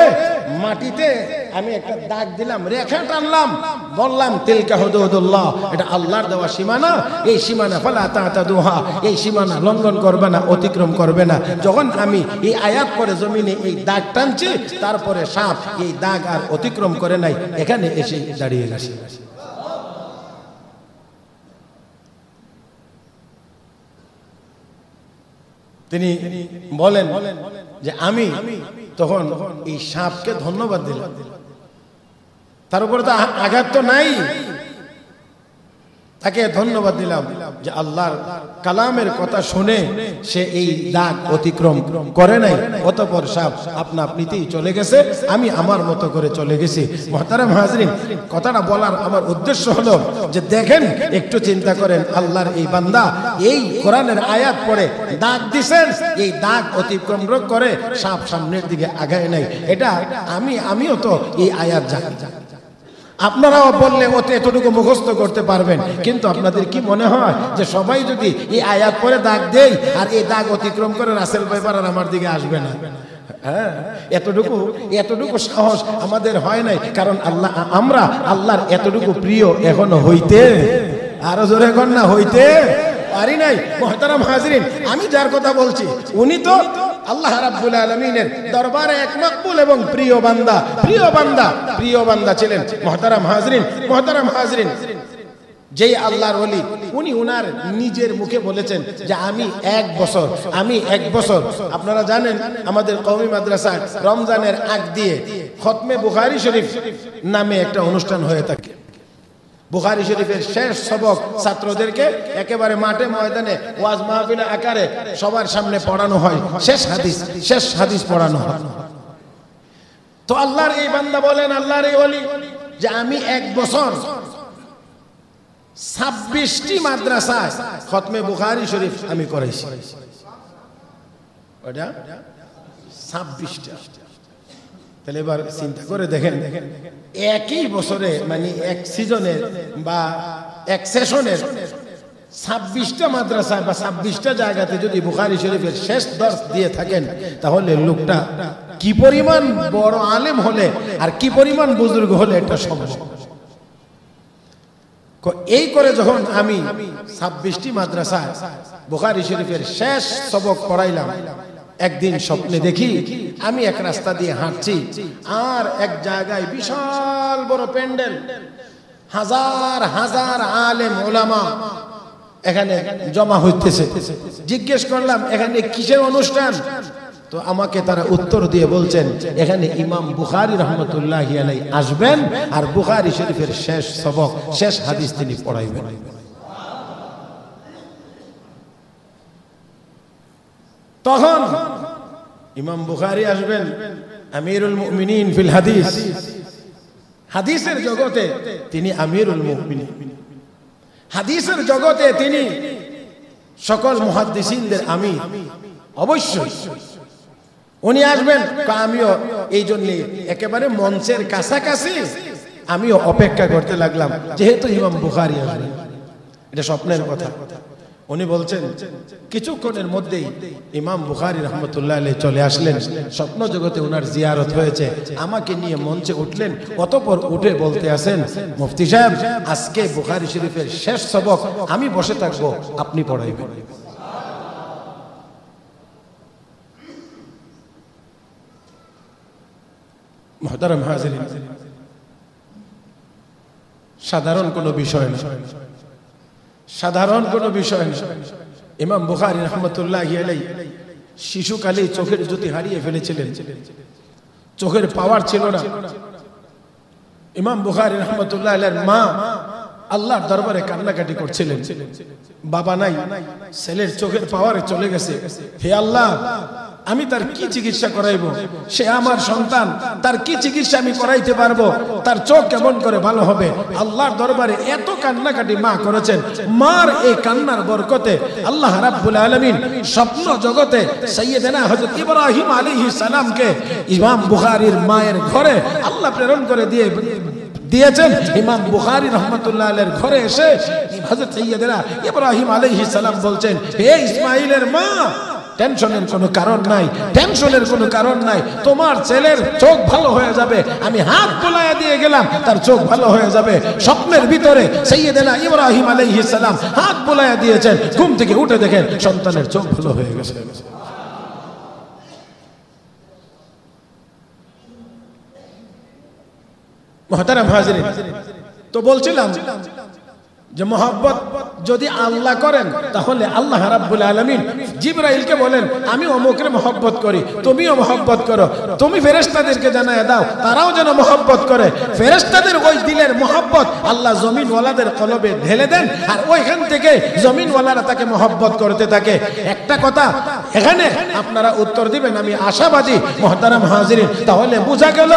মাটিতে আমি একটা দাগ দিলাম, রেখা টানলাম, বললাম তিলকা হুদুদুল্লাহ, এটা আল্লাহর দেওয়া সীমানা, এই সীমানা ফালা তা'তাদুহা, এই সীমানা লঙ্ঘন করবে না, অতিক্রম করবে না। যখন আমি এই আয়াত পড়ে জমিনে এই দাগ টানছি, তারপরে সাপ এই দাগ আর অতিক্রম করে নাই, এখানে এসে দাঁড়িয়ে গেছে। তিনি বলেন যে আমি তখন এই সাপকে ধন্যবাদ দিলাম, তার উপরে তো আঘাত তো নাই, তাকে ধন্যবাদ দিলাম যে আল্লাহর কালামের কথা শুনে সে এই দাগ অতিক্রম করে নাই, অতঃপর সাপ আপনা আপনিতেই চলে গেছে, আমি আমার মতো করে চলে গেছি। মুহতারাম হাজরিন, কথাটা বলার আমার উদ্দেশ্য হলো যে দেখেন, একটু চিন্তা করেন, আল্লাহর এই বান্দা এই কোরআনের আয়াত পড়ে দাগ দিছেন, এই দাগ অতিক্রম করে সাপ সামনের দিকে আগায় নাই। এটা আমিও তো এই আয়াত জানি, আপনারাও বললে ওতে এতটুকু মুখস্থ করতে পারবেন, কিন্তু আপনাদের কি মনে হয় যে সবাই যদি এই আয়াত পরে দাগ দেই আর এই দাগ অতিক্রম করে রাসেল ভাইপার আর আমার দিকে আসবে না? হ্যাঁ, এতটুকু সাহস আমাদের হয় নাই, কারণ আমরা আল্লাহর এতটুকু প্রিয় এখনো হইতে, আরো জোরে কর না, হইতে পারি নাই। মুহতারাম হাজরিন, আমি যার কথা বলছি উনি তো আল্লাহ রাব্বুল আলামিনের দরবারে এক মকবুল এবং প্রিয় বান্দা ছিলেন। মুহতারাম হাজরিন, যেই আল্লাহর ওলি, উনি উনার নিজের মুখে বলেছেন যে আমি এক বছর আপনারা জানেন আমাদের কওমি মাদ্রাসায় রমজানের আগ দিয়ে খতমে বুখারী শরীফ নামে একটা অনুষ্ঠান হয়ে থাকে। বুখারী শরীফের শেষ সবক ছাত্রদেরকে একেবারে মাঠে ময়দানে ওয়াজ মাহফিলের আকারে সবার সামনে পড়ানো হয়, শেষ হাদিস পড়ানো হয়। তো আল্লাহর এই বান্দা বলেন, আল্লাহর এই ওলি, যে আমি এক বছর 26টি মাদ্রাসায় খতমে বুখারী শরীফ আমি করেছি। ওটা 26টা। তাহলে এবার চিন্তা করে দেখেন, একই বছরে মানে এক সিজনের বা এক সেশনের 26টা মাদ্রাসায় বা 26টা জায়গাতে যদি বুখারী শরীফের শেষ দর্স দিয়ে থাকেন, তাহলে লোকটা কি পরিমাণ বড় আলেম হলে আর কি পরিমাণ বুজুর্গ হলে এটা সম্ভব। এই করে যখন আমি 26টি মাদ্রাসায় বুখারী শরীফের শেষ সবক পড়াইলাম, একদিন স্বপ্নে দেখি আমি এক রাস্তা দিয়ে হাঁটছি, আর এক জায়গায় বিশাল বড় প্যান্ডেল, হাজার হাজার আলেম ওলামা এখানে জমা হইতেছে। জিজ্ঞেস করলাম এখানে কিসের অনুষ্ঠান? তো আমাকে তারা উত্তর দিয়ে বলছেন এখানে ইমাম বুখারী রহমতুল্লাহি আলাইহি আসবেন আর বুখারী শরীফের শেষ সবক, শেষ হাদিস তিনি পড়াইবেন। তখন ইমাম বুখারী আসবেন, আমিরুল মুমিনিন ফিল হাদিস, হাদিসের জগতে তিনি আমিরুল মুমিনিন, হাদিসের জগতে তিনি সকল মুহাদ্দিসিনদের আমির। অবশ্যই উনি আসবেন, আমিও এই জন্য একেবারে মঞ্চের কাছাকাছি আমিও অপেক্ষা করতে লাগলাম, যেহেতু ইমাম বুখারী আসবেন। এটা স্বপ্নের কথা। উনি বলছেন কিছুক্ষণের মধ্যেই ইমাম বুখারী রহমতুল্লাহ আলাইহি চলে আসলেন, স্বপ্ন জগতে ওনার জিয়ারত হয়েছে, আমাকে নিয়ে মঞ্চে উঠলেন। অতঃপর উঠে বলতে আছেন, মুফতি সাহেব আজকে বুখারী শরীফের শেষ সবক আমি বসে থাকবো, আপনি পড়াইবেন। মুহতারাম হাজিরিন, সাধারণ কোনো বিষয় না, সাধারণ কোনো বিষয় না। ইমাম বুখারী রহমতুল্লাহি আলাইহি শিশুকালেই চোখের জ্যোতি হারিয়ে ফেলেছিলেন, চোখের পাওয়ার ছিল না। ইমাম বুখারী রহমতুল্লাহি আলাইহির মা আল্লাহর দরবারে কান্নাকাটি করছিলেন, বাবা নাই, ছেলের চোখের পাওয়ারে চলে গেছে। হে আল্লাহ, আমি তার কি চিকিৎসা করাইবো? সে আমার সন্তান, তার কি চিকিৎসা আমি করাইতে পারবো? তার চোখ কেমন করে ভালো হবে? আল্লাহর দরবারে এত কান্নাকাটি মা করেছেন। মার এই কান্নার বরকতে আল্লাহ রাব্বুল আলামিন স্বপ্ন জগতে সাইয়েদনা হযরত ইব্রাহিম আলাইহিস সালামকে ইমাম বুখারীর মায়ের ঘরে আল্লাহ প্রেরণ করে দিয়েছেন। ইমাম বুখারী রাহমাতুল্লাহ আলাইহির ঘরে এসে হযরত সাইয়্যিদনা ইব্রাহিম আলাইহিস সালাম বলছেন, হে ইসমাঈলের মা, টেনশনের কোনো কারণ নাই, টেনশনের কোনো কারণ নাই, তোমার ছেলের চোখ ভালো হয়ে যাবে, আমি হাত তোলায়া দিয়ে গেলাম, তার চোখ ভালো হয়ে যাবে। স্বপ্নের ভিতরে সাইয়্যিদনা ইব্রাহিম আলাইহিস সালাম হাত তোলায়া দিয়েছেন, ঘুম থেকে উঠে দেখেন সন্তানের চোখ ভালো হয়ে গেছে। মুহতারাম হাজিরিন, তো বলছিলাম যে মহব্বত যদি আল্লাহ করেন তাহলে আল্লাহ রাব্বুল আলামিন জিবরাইলকে বলেন, আমি অমুকরে মহব্বত করি, তুমিও মহব্বত করো, তুমি ফেরেশতাদেরকে জানায় দাও, তারাও যেন মহব্বত করে। ফেরেশতাদের ওই দিলের মহব্বত আল্লাহ জমিনওয়ালাদের কলবে ঢেলে দেন, আর ওইখান থেকে জমিনওয়ালারা তাকে মহব্বত করতে থাকে। একটা কথা এখানে আপনারা উত্তর দিবেন, আমি আশাবাদী। মুহতারাম হাজিরিন, তাহলে বোঝা গেল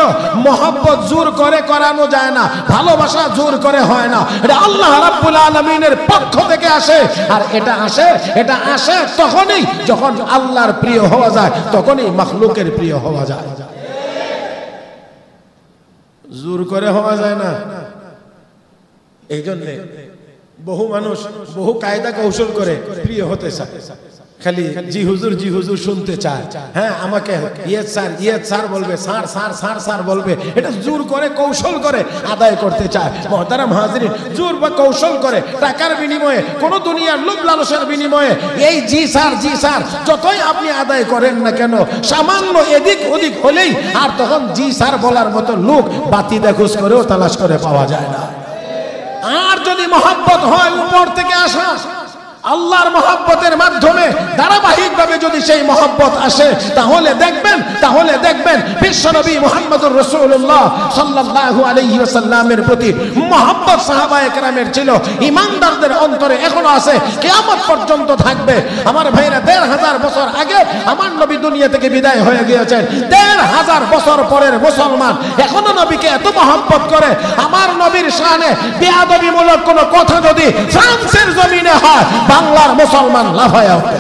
মহব্বত জোর করে করানো যায় না, ভালোবাসা জোর করে হয় না, এটা আল্লাহ রাব্বুল আলামিনের পক্ষ থেকে আসে। আর এটা আসে তখনই যখন আল্লাহর প্রিয় হওয়া যায়, তখনই মাখলুকের প্রিয় হওয়া যায়, জোর করে হওয়া যায় না। এই জন্য বহু মানুষ বহু কায়দা কৌশল করে প্রিয় হতে চায়, খালি জি হুজুর শুনতে চায়। হ্যাঁ, আমাকে ইয়েত স্যার বলবে, স্যার বলবে, এটা জোর করে কৌশল করে আদায় করতে চায়। মুহতারাম হাজিরিন, জোর বা কৌশল করে টাকার বিনিময়ে, কোন দুনিয়ার লোভ লালসার বিনিময়ে এই জি স্যার যতই আপনি আদায় করেন না কেন, সামান্য এদিক ওদিক হলেই আর তখন জি স্যার বলার মতো লোক বাতি দেখুস করেও তালাশ করে পাওয়া যায় না। আর যদি মহব্বত হয় উপর থেকে আসা, আল্লাহর মহব্বতের মাধ্যমে ধারাবাহিকভাবে যদি সেই মহব্বত আসে, তাহলে দেখবেন বিশ্বনবী মুহাম্মদুর রাসূলুল্লাহ সাল্লাল্লাহু আলাইহি ওয়াসাল্লামের প্রতি মহব্বত সাহাবায়ে কেরামের ছিল, ঈমানদারদের অন্তরে এখনো আছে, কিয়ামত পর্যন্ত থাকবে। আমার ভাইরা, ১৫০০ বছর আগে আমার নবী দুনিয়া থেকে বিদায় হয়ে গিয়েছেন, ১৫০০ বছর পরের মুসলমান এখনো নবীকে এত মহব্বত করে। আমার নবীর শানে বেয়াদবিমূলক কোনো কথা যদি ফ্রান্সের জমিনে হয়, বাংলার মুসলমান লাফায়া ওঠে।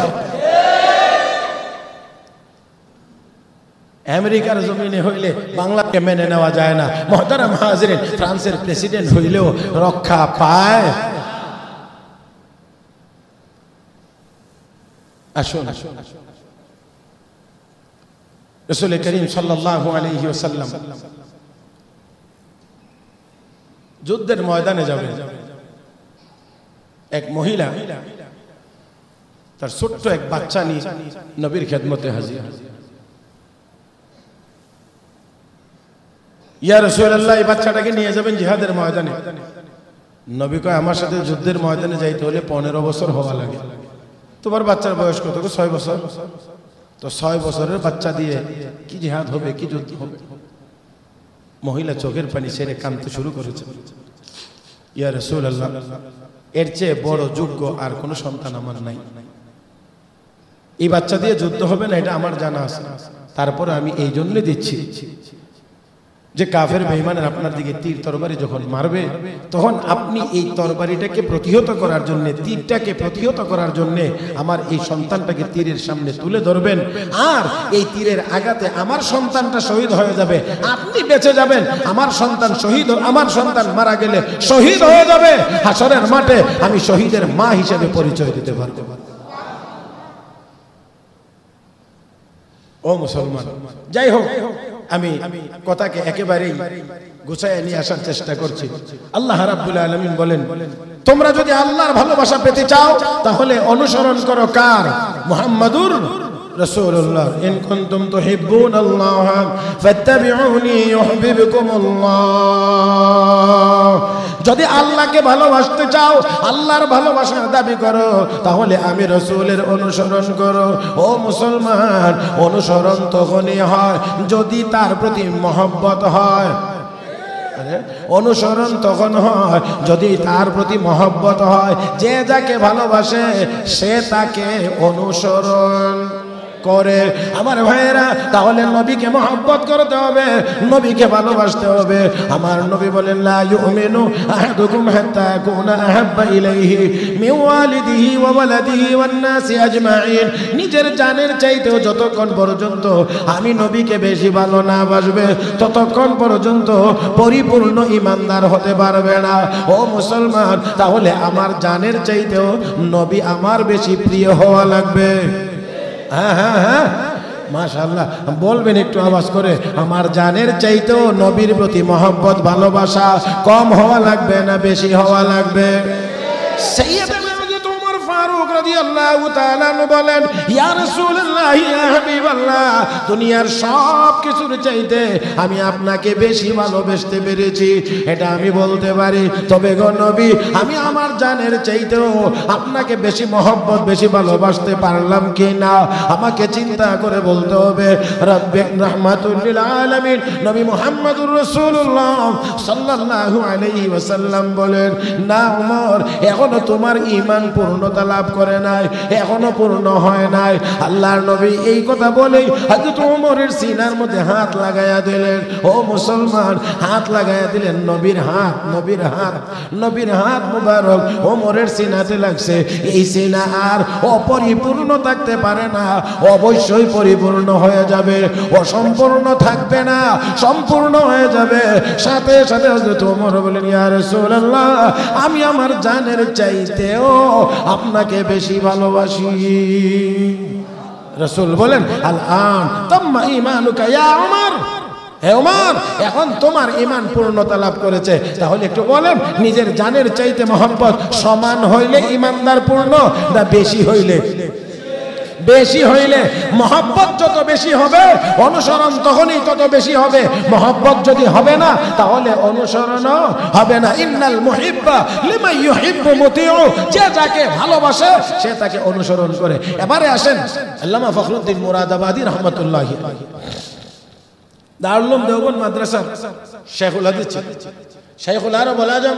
আমেরিকার জমিনে হইলে বাংলাকে মেনে নেওয়া যায় না। মুহতারাম হাজিরিন, ফ্রান্সের প্রেসিডেন্ট হইলেও রক্ষা পায়। আসুন, রাসূল করিম সাল্লাল্লাহু আলাইহি ওয়াসাল্লাম যুদ্ধের ময়দানে যাবেন। এক মহিলা তার ছোট্ট এক বাচ্চা নিয়ে নবীর খেদমতে হাজির। ইয়া রাসূলুল্লাহ, এই বাচ্চাটাকে নিয়ে যাবেন জিহাদের ময়দানে। নবী কয়, আমার সাথে যুদ্ধের ময়দানে যাইতে হলে 15 বছর হওয়া লাগে। তোমার বাচ্চার বয়স কত? 6 বছর। তো 6 বছরের বাচ্চা দিয়ে কি জিহাদ হবে, কি যুদ্ধ হবে? মহিলা চোখের পানি ছেড়ে কাঁদতে শুরু করেছে। ইয়া রাসূলুল্লাহ, এর চেয়ে বড় যোগ্য আর কোন সন্তান আমার নাই, এই বাচ্চা দিয়ে যুদ্ধ হবে না, এটা আমার জানা আছে। তারপরে আমি এই জন্য দিচ্ছি যে কাফের বেঈমানের আপনার দিকে তীর তরবারি যখন মারবে, তখন আপনি এই তরবারিটাকে প্রতিহত করার জন্য, তীরটাকে প্রতিহত করার জন্য আমার এই সন্তানটাকে তীরের সামনে তুলে ধরবেন। আর এই তীরের আঘাতে আমার সন্তানটা শহীদ হয়ে যাবে, আপনি বেঁচে যাবেন। আমার সন্তান মারা গেলে শহীদ হয়ে যাবে, হাসরের মাঠে আমি শহীদের মা হিসেবে পরিচয় দিতে পারবো। ও মুসলমান, যাই হোক, আমি কথাকে একেবারেই গুছায় নিয়ে আসার চেষ্টা করছি। আল্লাহ রাব্বুল আলামিন বলেন, তোমরা যদি আল্লাহর ভালোবাসা পেতে চাও তাহলে অনুসরণ করো কার? মুহাম্মাদুর রাসূলুল্লাহ। ইন কুনতুম তুহিব্বুনাল্লাহ ফাত্তাবিউনি ইউহিব্বুকুমুল্লাহ। যদি আল্লাহকে ভালোবাসতে চাও, আল্লাহর ভালোবাসার দাবি করো, তাহলে আমি রাসূলের অনুসরণ করো। ও মুসলমান, অনুসরণ তখনই হয় যদি তার প্রতি মহব্বত হয়। অনুসরণ তখন হয় যদি তার প্রতি মহব্বত হয়। যে যাকে ভালোবাসে সে তাকে অনুসরণ করে। আমার ভাইয়েরা, তাহলে নবীকে মহব্বত করতে হবে, নবীকে ভালোবাসতে হবে। আমার নবী বলেন, লা ইউমিনু আহাদুকুম হাত্তা ইয়াকুনা আহাব্বা ইলাইহি মিন ওয়ালিদিহি ওয়া ওয়ালাদিহি ওয়ান নাসি আজমাইন। নিজের জানের চাইতেও যতক্ষণ পর্যন্ত আমি নবীকে বেশি ভালো না বাসবে, ততক্ষণ পর্যন্ত পরিপূর্ণ ঈমানদার হতে পারবে না। ও মুসলমান, তাহলে আমার জানের চাইতেও নবী আমার বেশি প্রিয় হওয়া লাগবে। হ্যাঁ হ্যাঁ হ্যাঁ, মাশাআল্লাহ বলবেন একটু আওয়াজ করে, আমার জানের চাইতেও নবীর প্রতি মহব্বত ভালোবাসা কম হওয়া লাগবে না বেশি হওয়া লাগবে? সাইয়্যিদুনা ওমর ফারুক রাদিয়াল্লাহু তাআলা আনহু বলেন, ইয়া রাসূলুল্লাহ, ইয়া হাবিবাল্লাহ, দুনিয়ার সব কিছুর চাইতে আমি আপনাকে বেশি ভালোবাসতে পেরেছি, এটা আমি বলতে পারি। তবে গো নবী, আমি আমার জানের চাইতেও আপনাকে বেশি মহব্বত বেশি ভালোবাসতে পারলাম কি না আমাকে চিন্তা করে বলতে হবে। রাব্বি রাহমাতুল লিল আলামিন নবী মুহাম্মদুর রাসূলুল্লাহ সাল্লাল্লাহু আলাইহি ওয়াসাল্লাম বলেন, না ওমর, এখনো তোমার ঈমান পূর্ণতা লাভ করে নাই, এখনো পূর্ণ হয় নাই। আল্লাহর নবী এই কথা বলেই হযরত ওমরের সিনার মধ্যে হাত লাগায়া দিলেন। ও মুসলমান, হাত লাগায়া দিলেন, নবীর হাত, নবীর হাত, নবীর হাত মুবারক ওমরের সিনাতে লাগছে। এই সিনা আর অপরিপূর্ণ থাকতে পারে না, অবশ্যই পরিপূর্ণ হয়ে যাবে, অসম্পূর্ণ থাকবে না, সম্পূর্ণ হয়ে যাবে। সাথে সাথে হযরত ওমর বলেন, ইয়া রাসূলুল্লাহ, আমি আমার জানের চাইতেও আপনাকে বেশি ভালোবাসি। রাসূল বলেন, আল আন তাম্মা ঈমানুকা ইয়া ওমর। হে ওমর, এখন তোমার ঈমান পূর্ণতা লাভ করেছে। তাহলে একটু বলেন, নিজের জানের চাইতে মহব্বত সমান হইলে ঈমানদার পূর্ণ, না বেশি হইলে? বেশি হইলে। মহব্বত যত বেশি হবে অনুসরণ তখনই তত বেশি হবে। মহব্বত যদি হবে না তাহলে অনুসরণও হবে না। ইন্নাল মুহিব্বা লিমান ইউহিব্বু মুতিউ, যে যাকে ভালোবাসে সে তাকে অনুসরণ করে। এবারে আসেন আল্লামা ফখরুদ্দীন মুরাদাবাদী রাহমাতুল্লাহি আলাইহি, দারুল উলুম দেওবন্দ মাদ্রাসা শেখুল হাদিস, শেখুল আরব ওয়াল আজম,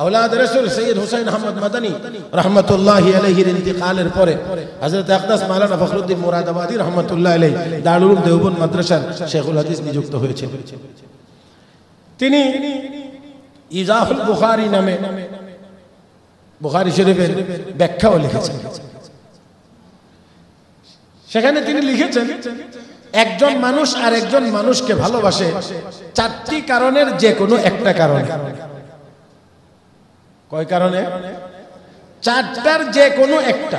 আওলাদ রাসূল সৈয়দ হুসাইন আহমদ মাদানী রাহমাতুল্লাহি আলাইহির ইন্তিকালের পরে হযরত আকদাস মাওলানা ফখরুদ্দীন মুরাদাবাদী রাহমাতুল্লাহি আলাইহি দারুল উলুম দেওবন্দ মাদ্রাসার শেখুল হাদিস নিযুক্ত হয়েছে। তিনি ইজাহুল বুখারী নামে বুখারী শরীফের ব্যাখ্যাও লিখেছেন। সেখানে তিনি লিখেছেন, একজন মানুষ আর একজন মানুষকে ভালোবাসে চারটি কারণের যে কোনো একটা কারণে। কয় কারণে? চারটার যে কোনো একটা।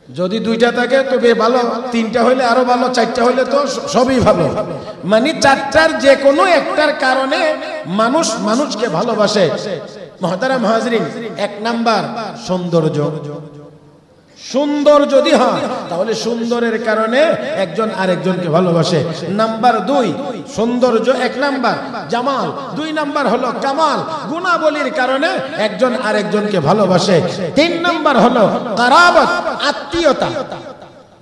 যদি দুইটা থাকে তবে ভালো, তিনটা হইলে আরো ভালো, চারটা হইলে তো সবই ভালো। মানে চারটার যে কোনো একটার কারণে মানুষ মানুষকে ভালোবাসে। মুহতারাম হাজরিন, এক নাম্বার সৌন্দর্য। সুন্দর যদি হয় তাহলে সুন্দরের কারণে একজন আরেকজনকে ভালোবাসে। নাম্বার দুই সৌন্দর্য, এক নাম্বার জামাল, দুই নাম্বার হলো কামাল, গুণাবলীর কারণে একজন আরেকজনকে ভালোবাসে। তিন নাম্বার হলো কারাবত, আত্মীয়তা।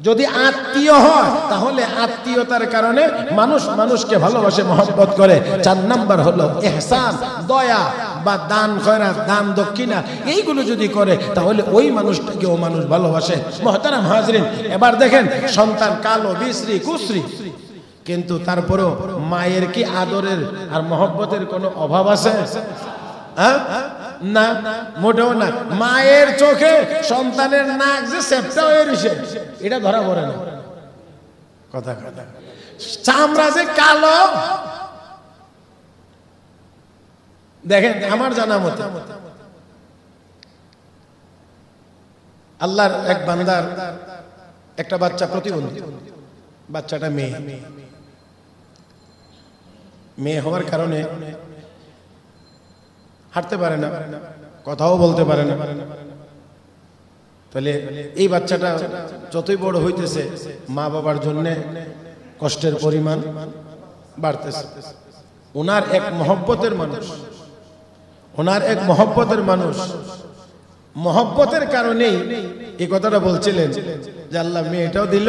যদি আত্মীয় হয় তাহলে আত্মীয়তার কারণে মানুষ মানুষকে ভালোবাসে, মহব্বত করে। চার নাম্বার হলো ইহসান, দয়া বা দান খয়রাত, দান দক্ষিণা, এইগুলো যদি করে তাহলে ওই মানুষটাকেও মানুষ ভালোবাসে। মুহতারাম হাজরিন, এবার দেখেন, সন্তান কালো, বিশ্রী, কুশ্রী, কিন্তু তারপরেও মায়ের কি আদরের আর মহব্বতের কোনো অভাব আছে? হ্যাঁ, না, মোটেও না। মায়ের চোখে সন্তানের নাক যে সেপটা হয়ে রয়েছে এটা ধরা পড়ে না। কথা কথা, চামড়া যে কালো, দেখেন আমার জানা মতে আল্লাহর এক বান্দার একটা বাচ্চা প্রতিবন্ধী, বাচ্চাটা মেয়ে। মেয়ে হওয়ার কারণে হাঁটতে পারে না, কথাও বলতে পারে না। তাহলে এই বাচ্চাটা যতই বড় হইতেছে মা বাবার জন্য কষ্টের পরিমাণ বাড়তেছে। ওনার এক মহব্বতের মানুষ, ওনার এক মহব্বতের মানুষ, মহব্বতের কারণেই এই কথাটা বলছিলেন যে আল্লাহ মেয়েটাও দিল,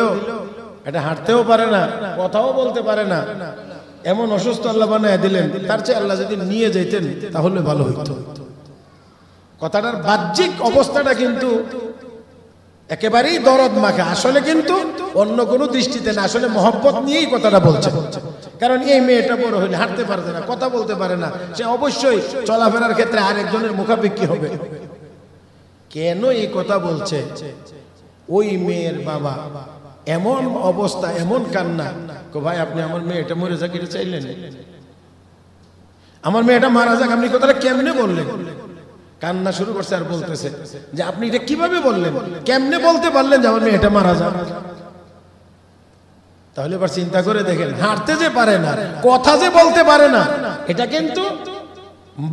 এটা হাঁটতেও পারে না, কথাও বলতে পারে না, এমন অসুস্থ আল্লাহ বানায় দিলেন, তার চেয়ে আল্লাহ যদি নিয়ে যেতেন তাহলে ভালো হইতো। কথাটার বাহ্যিক অবস্থাটা কিন্তু একেবারেই দরদ মাখা, আসলে কিন্তু অন্য কোনো দৃষ্টিতে না, আসলে মহব্বত নিয়েই কথাটা বলছে। কারণ এই মেয়েটা বড় হইলে হাঁটতে পারবে না, কথা বলতে পারে না, সে অবশ্যই চলাফেরার ক্ষেত্রে আরেকজনের মুখাপেক্ষী হবে। কেন এই কথা বলছে? ওই মেয়ের বাবা এমন অবস্থা, এমন কান্না, ভাই আপনি আমার মেয়েটা মরে যাক এটা চাইলেন, আমার মেয়েটা মারা যাক আপনি কথাটা কেমনে বললেন? কান্না শুরু করছে আর বলতেছে যে আপনি এটা কিভাবে বললেন, কেমনে বলতে পারলেন যে আমার মেয়েটা মারা যাক? তাহলে এবার চিন্তা করে দেখেন, হাঁটতে যে পারে না, কথা যে বলতে পারে না, এটা কিন্তু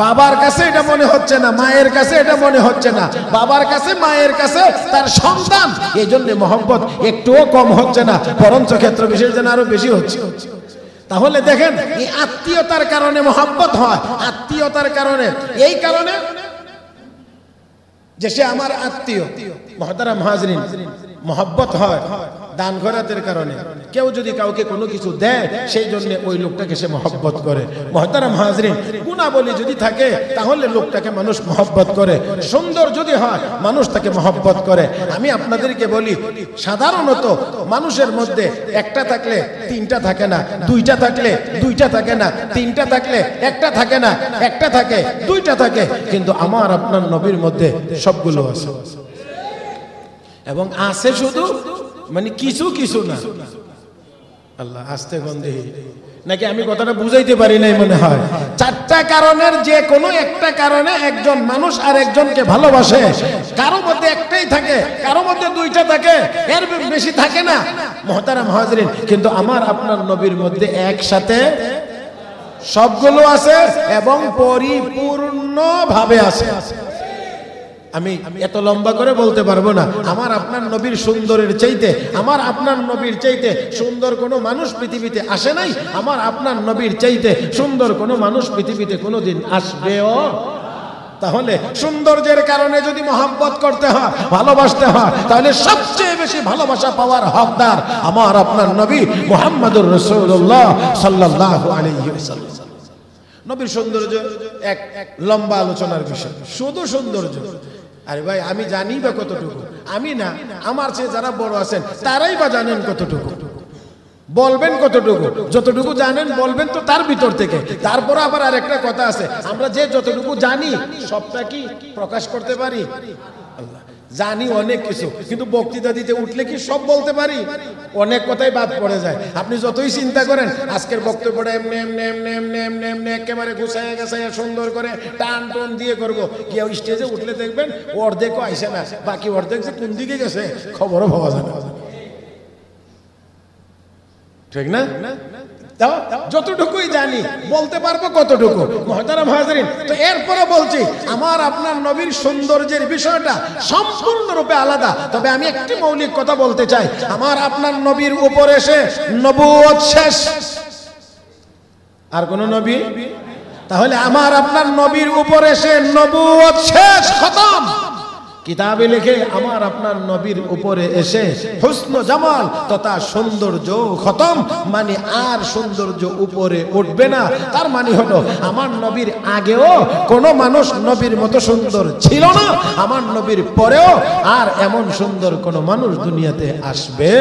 বাবার কাছে এটা মনে হচ্ছে না, মায়ের কাছে এটা মনে হচ্ছে না, বাবার কাছে মায়ের কাছে তার সন্তান, এই জন্য মহব্বত একটুও কম হচ্ছে না, বরঞ্চ ক্ষেত্র বিশেষ যেন আরো বেশি হচ্ছে। তাহলে দেখেন এই আত্মীয়তার কারণে মহব্বত হয়, আত্মীয়তার কারণে, এই কারণে যে সে আমার আত্মীয়। মুহতারাম হাজরিন, মহব্বত হয় দান খয়রাতের কারণে। কেউ যদি কাউকে কোনো কিছু দেয় সেই জন্য ওই লোকটাকে সে মহব্বত করে। মুহতারাম হাজরিন, গুণাবলী যদি থাকে তাহলে লোকটাকে মানুষ মহব্বত করে, সুন্দর যদি হয় মানুষ তাকে মহব্বত করে। আমি আপনাদেরকে বলি, সাধারণত মানুষের মধ্যে একটা থাকলে তিনটা থাকে না, দুইটা থাকলে দুইটা থাকে না, তিনটা থাকলে একটা থাকে না, একটা থাকে দুইটা থাকে, কিন্তু আমার আপনার নবীর মধ্যে সবগুলো আছে। এবং আছে শুধু মানে কিছু কিছু না। আল্লাহ আস্তে গন্ধে নাকি আমি কথাটা বুঝাইতে পারি নাই মনে হয়। চারটা কারণের যে কোনো একটা কারণে একজন মানুষ আর একজনকে ভালোবাসে, কারো মধ্যে একটাই থাকে, কারো মধ্যে দুইটা থাকে, এর বেশি থাকে না। মুহতারাম হাজরিন, কিন্তু আমার আপনার নবীর মধ্যে একসাথে সবগুলো আছে এবং পরিপূর্ণ ভাবে আছে। আমি এত লম্বা করে বলতে পারবো না। আমার আপনার নবীর সুন্দরের চাইতে, আমার আপনার নবীর চাইতে সুন্দর কোনো মানুষ পৃথিবীতে আসে নাই, আমার আপনার নবীর চাইতে সুন্দর কোনো মানুষ পৃথিবীতে কোনোদিন আসবেও। তাহলে সৌন্দর্যের কারণে যদি মহব্বত করতে হয়, ভালোবাসতে হয়, তাহলে সবচেয়ে বেশি ভালোবাসা পাওয়ার হকদার আমার আপনার নবী মুহাম্মদুর রাসূলুল্লাহ সাল্লাল্লাহু আলাইহি ওয়াসাল্লাম। নবীর সৌন্দর্য এক লম্বা আলোচনার বিষয়, শুধু সৌন্দর্য। আরে ভাই আমি জানি বা কতটুকু? আমি না, আমার চেয়ে যারা বড় আছেন তারাই বা জানেন কতটুকু, বলবেন কতটুকু, যতটুকু জানেন বলবেন তো তার ভিতর থেকে। তারপর আবার আরেকটা কথা আছে, আমরা যে যতটুকু জানি সবটা কি প্রকাশ করতে পারি? আল্লাহ, জানি অনেক কিছু, কিন্তু বক্তৃতা দিতে উঠলে কি সব বলতে পারি? অনেক কথাই বাদ পড়ে যায়। আপনি যতই চিন্তা করেন আজকের বক্তব্যটা এমনি এমনি এমনি এমনি এমনি এমনি একেবারে গুছাইয়া গেছাইয়া সুন্দর করে টান টন দিয়ে করবো, কেউ স্টেজে উঠলে দেখবেন অর্ধেকও আইসে না, বাকি অর্ধেক যে কোন দিকে গেছে খবরও পাওয়া যায় না, ঠিক না? যতটুকুই জানি বলতে পারবো কতটুকু। মুহতারাম হাজরিন, তো এরপরে বলছি আমার আপনার নবীর সৌন্দর্যের বিষয়টা সম্পূর্ণরূপে আলাদা। তবে আমি একটি মৌলিক কথা বলতে চাই, আমার আপনার নবীর উপর এসে নবুয়ত শেষ, আর কোন নবী? তাহলে আমার আপনার নবীর উপর এসে নবুয়ত শেষ, খতম। কিতাবে লিখে আমার আপনার নবীর উপরে এসে হুসন জামাল তথা সৌন্দর্য খতম, মানে আর সৌন্দর্য উপরে উঠবে না। তার মানে হলো আমার নবীর আগেও কোনো মানুষ নবীর মতো সুন্দর ছিল না, আমার নবীর পরেও আর এমন সুন্দর কোনো মানুষ দুনিয়াতে আসবে।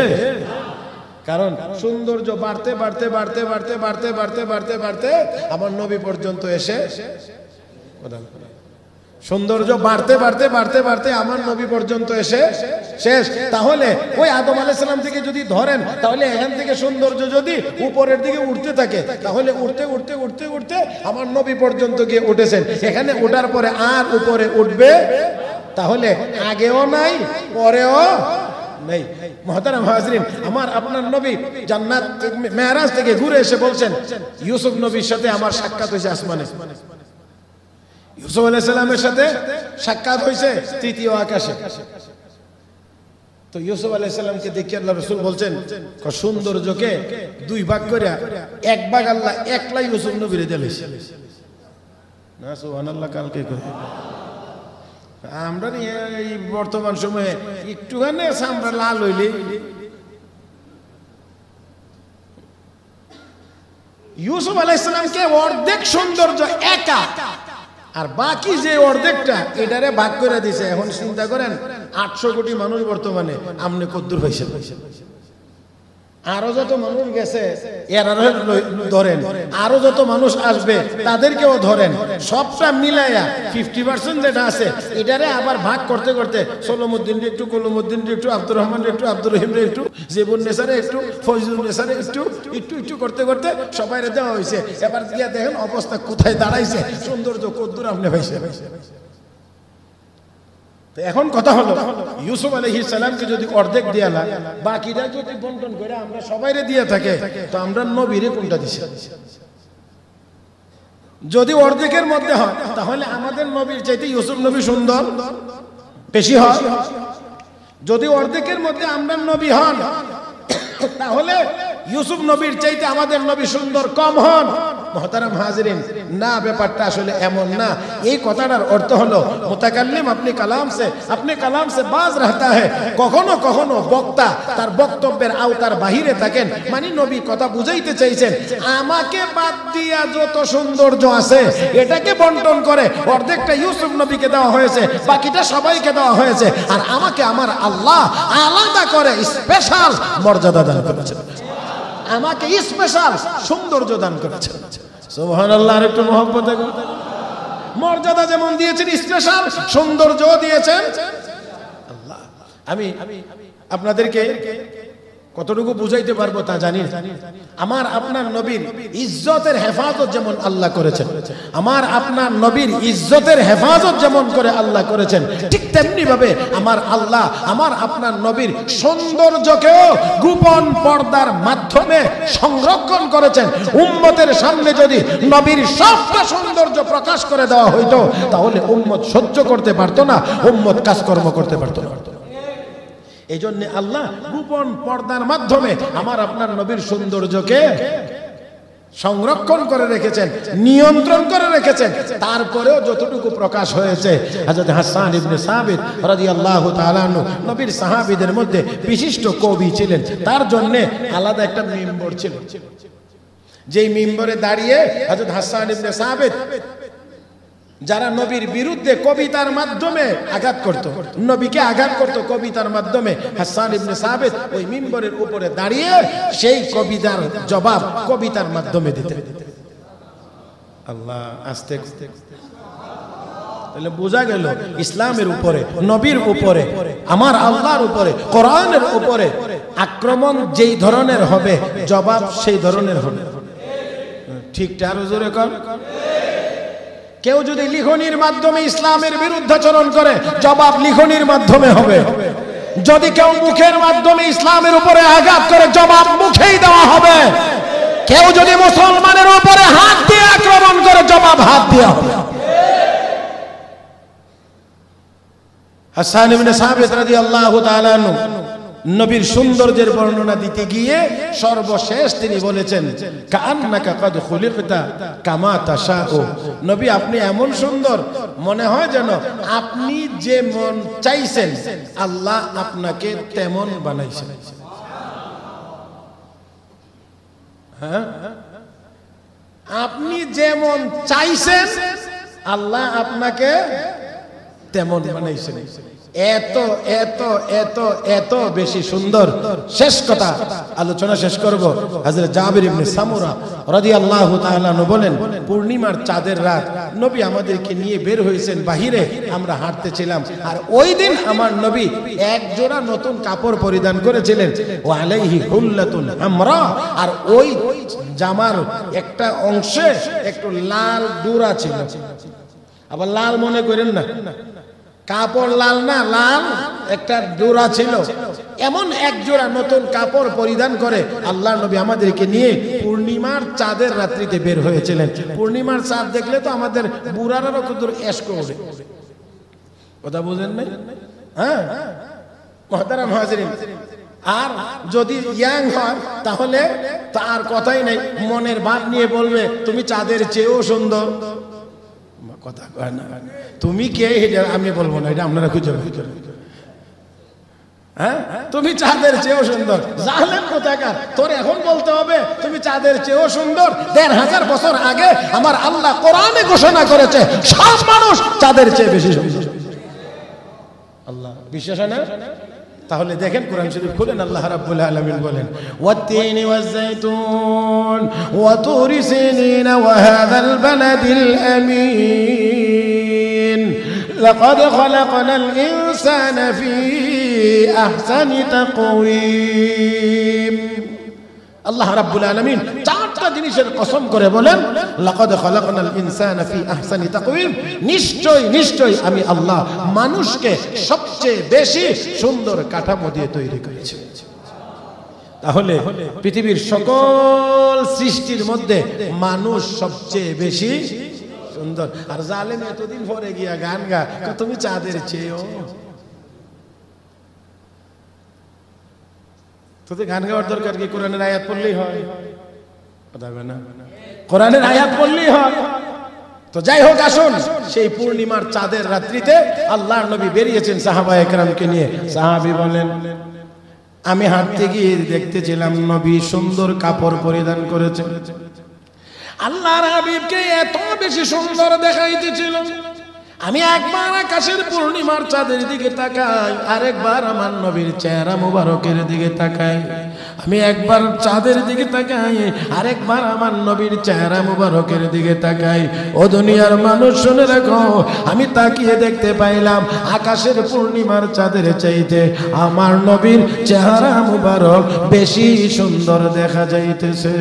কারণ সৌন্দর্য বাড়তে বাড়তে বাড়তে বাড়তে বাড়তে বাড়তে বাড়তে বাড়তে আমার নবী পর্যন্ত এসে সৌন্দর্য বাড়তে বাড়তে বাড়তে বাড়তে আমার নবী পর্যন্ত এসে শেষ। তাহলে ওই আদম আলাইহিস সালাম থেকে যদি ধরেন, তাহলে এখান থেকে সৌন্দর্য যদি উপরের দিকে উঠতে থাকে, তাহলে উঠতে উঠতে উঠতে উঠতে আমার নবী পর্যন্ত গিয়ে উঠেছেন। এখানে ওঠার পরে আর উপরে উঠবে, তাহলে আগেও নাই পরেও নেই। মুহতারাম হাজরিন, আমার আপনার নবী জান্নাত মেরাজ থেকে ঘুরে এসে বলছেন ইউসুফ নবীর সাথে আমার সাক্ষাৎ হয়েছে আসমানে। ইউসুফ আলাইহিস সালামের সাথে সাক্ষাৎ হয়েছে তৃতীয় আকাশে। তো ইউসুফ আলাইহিস সালামকে দেখে আল্লাহ রাসূল বলছেন সৌন্দর্যকে দুই ভাগ করে এক ভাগ আল্লাহ একলা ইউসুফ নবীরে দিয়েছে না। সুবহানাল্লাহ। কালকে আমরা এই বর্তমান সময়ে একটুখানি আমরা লাল হইলে ইউসুফ আলাইহিস সালামকে অর্ধেক সৌন্দর্য একা আর বাকি যে অর্ধেকটা এটারে ভাগ করে দিছে। এখন চিন্তা করেন 800 কোটি মানুষ বর্তমানে, আপনি কদ্দুর পয়সা আরো যত মানুষ গেছে এর ধরেন, আরো যত মানুষ আসবে তাদেরকেও ধরেন, সবটা মিলাইয়া 50% যেটা আছে এটারে আবার ভাগ করতে করতে সলোমউদ্দিন একটু, কলমউদ্দিন একটু, আব্দুর রহমান একটু, আব্দুর রহিম একটু, জিবুন নেসারে একটু, ফয়জুল নেসারে একটু, একটু একটু করতে করতে সবাইরে দেওয়া হয়েছে। এবার গিয়া দেখেন অবস্থা কোথায় দাঁড়াইছে, সৌন্দর্য কদ্দুর আপনি পাইছে। এখন কথা হলো, ইউসুফ আলাইহিস সালামকে যদি অর্ধেক দিয়া লাগে, বাকিটা যদি বন্টন করে আমরা সবাইরে দিয়ে থাকে, তো আমরা নবীরে কোনটা দিছি? যদি অর্ধেকের মধ্যে হয় তাহলে আমাদের নবীর চাইতে ইউসুফ নবী সুন্দর বেশি হয়। যদি অর্ধেকের মধ্যে আমরা নবী হন তাহলে ইউসুফ নবীর চাইতে আমাদের নবী সুন্দর কম হন। মুহতারাম হাজিরিন, না, ব্যাপারটা আসলে এমন না। এই কথাটার অর্থ হলো মুতাকাল্লিম আপনি কালাম সে বাজ রাহতা है। কখনো কখনো বক্তা তার বক্তব্যের আওতার বাহিরে থাকেন, মানে নবী কথা বুঝাইতে চাইছেন আমাকে বাদ দিয়া যত সৌন্দর্য আছে এটাকে বন্টন করে অর্ধেকটা ইউসুফ নবীকে দেওয়া হয়েছে, বাকিটা সবাইকে দেওয়া হয়েছে, আর আমাকে আমার আল্লাহ আলাদা করে স্পেশাল মর্যাদা দান করেছেন, আমাকে স্পেশাল সৌন্দর্য দান করেছেন। সুবহানাল্লাহ। আর একটু মহব্বত, মর্যাদা যেমন দিয়েছেন স্পেশাল সৌন্দর্য দিয়েছেন আল্লাহ। আমি আপনাদেরকে কতটুকু বুঝাইতে পারবো তা জানি। আমার আপনার নবীর ইজ্জতের হেফাজত যেমন আল্লাহ করেছেন, আমার আপনার নবীর ইজ্জতের হেফাজত যেমন করে আল্লাহ করেছেন, ঠিক তেমনি ভাবে আমার আল্লাহ আমার আপনার নবীর সৌন্দর্যকেও গোপন পর্দার মাধ্যমে সংরক্ষণ করেছেন। উম্মতের সামনে যদি নবীর সবটা সৌন্দর্য প্রকাশ করে দেওয়া হইতো তাহলে উম্মত সহ্য করতে পারতো না, উম্মত কাজকর্ম করতে পারতো না। এই জন্য আল্লাহ গোপন পর্দার মাধ্যমে আমার আপনার নবীর সৌন্দর্যকে সংরক্ষণ করে রেখেছেন, নিয়ন্ত্রণ করে রেখেছেন। তারপরেও যতটুকু প্রকাশ হয়েছে, হযরত হাসান ইবনে সাবিত রাদিয়াল্লাহু তাআলা আনহু নবীর সাহাবীদের মধ্যে বিশিষ্ট কবি ছিলেন, তার জন্য আলাদা একটা মিম্বর ছিল, যেই মিম্বরে দাঁড়িয়ে হযরত হাসান ইবনে সাবিত যারা নবীর বিরুদ্ধে কবিতার মাধ্যমে আঘাত করত, নবীকে আঘাত করত কবিতার মাধ্যমে, হাসান ইবনে সাবিত ওই মিম্বরের উপরে দাঁড়িয়ে সেই কবিতার জবাব কবিতার মাধ্যমে দিতেন। আল্লাহ, আস্তে আস্তে তাহলে বোঝা গেল ইসলামের উপরে, নবীর উপরে, আমার আল্লাহর উপরে, কোরআনের উপরে আক্রমণ যেই ধরনের হবে জবাব সেই ধরনের হবে। ঠিকটা আরো জোরে কর। কেউ যদি লিখনির মাধ্যমে ইসলামের বিরুদ্ধাচরণ করে জবাব লিখনির মাধ্যমে হবে। যদি কেউ মুখের মাধ্যমে ইসলামের উপরে আঘাত করে জবাব মুখেই দেওয়া হবে। কেউ যদি মুসলমানের উপরে হাত দিয়ে আক্রমণ করে জবাব হাত দেওয়া হবে। হাসান ইবনে সাবিত রাদিয়াল্লাহু তাআলা আনহু নবীর সৌন্দর্যের বর্ণনা দিতে গিয়ে সর্বশেষ তিনি বলেছেন, কাআন্নাকা কাদ খুলিকতা কামা তাশাউ। নবী, আপনি এমন সুন্দর, মনে হয় যেন আপনি যেমন চাইছেন আল্লাহ আপনাকে তেমন বানাইছেন। হ্যাঁ, আপনি যেমন চাইছেন আল্লাহ আপনাকে তেমন বানাইছেন। এত এত এত এত বেশি সুন্দর। শেষ কথা, আলোচনা শেষ করব। হযরত জাবির ইবনে সামুরা রাদিয়াল্লাহু তাআলা আনহু বলেন, পূর্ণিমার চাঁদের রাত নবী আমাদেরকে নিয়ে বের হয়েছেন বাহিরে, আমরা হাঁটতেছিলাম, আর ওই দিন আমার নবী এক জোড়া নতুন কাপড় পরিধান করেছিলেন, ওয়া আলাইহি হুল্লাতুন হামরা, আর ওই জামার একটা অংশে একটু লাল ডোরা ছিল। আবার লাল মনে করেন না, কাপড় লাল না, লাল একটা ডোরা ছিল। এমন এক জোড়া নতুন কাপড় পরিধান করে আল্লাহ নবী আমাদেরকে নিয়ে পূর্ণিমার চাঁদের রাত্রিতে বের হয়েছিলেন। পূর্ণিমার চাঁদ দেখলে তো আমাদের বুড়ারারও কত এশক ওঠে, কথা বুঝেন নাই? হ্যাঁ মুহতারাম হাজিরিন, আর যদি ইয়াং হয় তাহলে তার কথাই নাই, মনের ভাব নিয়ে বলবে তুমি চাঁদের চেয়েও সুন্দর। কথা কয় না, তুমি কে এটা আমি বলবো না, এটা আপনারা খুঁজে। হ্যাঁ, তুমি চাঁদের চেয়েও সুন্দর। জালেম কোথাকার, তোর এখন বলতে হবে তুমি চাঁদের চেয়েও সুন্দর? ১৫০০ বছর আগে আমার আল্লাহ কোরআনে ঘোষণা করেছে সব মানুষ চাঁদের চেয়ে বেশি সুন্দর। আল্লাহ বিশ্বাস হয় না? তাহলে দেখেন কোরআন শরীফ খুলেন, আল্লাহ রাব্বুল আলামিন বলেন ওয়াত-তিনি ওয়াজ-যাইতুন ওয়া তুরি সিনিন ওয়া হাযাল বালাদিল আমিন লাকাদ খালাকনাল ইনসানা ফি আহসানি তাকওয়িম। আল্লাহ রাব্বুল আলামিন চারটা জিনিসের কসম করে বলেন লাকাদ খালাকনাল ইনসানা ফি আহসানি তাকওয়িম, নিশ্চয় নিশ্চয় আমি আল্লাহ মানুষকে সবচেয়ে বেশি সুন্দর কাঠামো দিয়ে তৈরি করেছি। তাহলে পৃথিবীর সকল সৃষ্টির মধ্যে মানুষ সবচেয়ে বেশি সুন্দর। আর জালেম এতদিন পরে গিয়া গান গা তুমি চাঁদের চেয়েও, তোদের গান গাওয়ার দরকার কি? কোরআনের আয়াত পড়লেই হয়, কথা বলে না? কোরআনের আয়াত পড়লেই হয়। তো যাই হোক, আসুন সেই পূর্ণিমার চাঁদের রাত্রিতে আল্লাহর নবী বেরিয়েছেন সাহাবায়ে কেরামকে নিয়ে। সাহাবী বলেন আমি হাঁটতে গিয়ে দেখতেছিলাম নবী সুন্দর কাপড় পরিধান করেছেন। আল্লাহর হাবিবকে এত বেশি সুন্দর দেখাইতেছিল, আমি একবার আকাশের পূর্ণিমার চাঁদের দিকে তাকাই, আরেকবার আমার নবীর চেহারা মুবারকের দিকে তাকাই। আমি একবার চাঁদের দিকে তাকাই, আরেকবার আমার নবীর চেহারা মুবারকের দিকে তাকাই। ও দুনিয়ার মানুষ শুনে রাখো, আমি তাকিয়ে দেখতে পাইলাম আকাশের পূর্ণিমার চাঁদের চাইতে আমার নবীর চেহারা মুবারক বেশি সুন্দর দেখা যাইতেছে।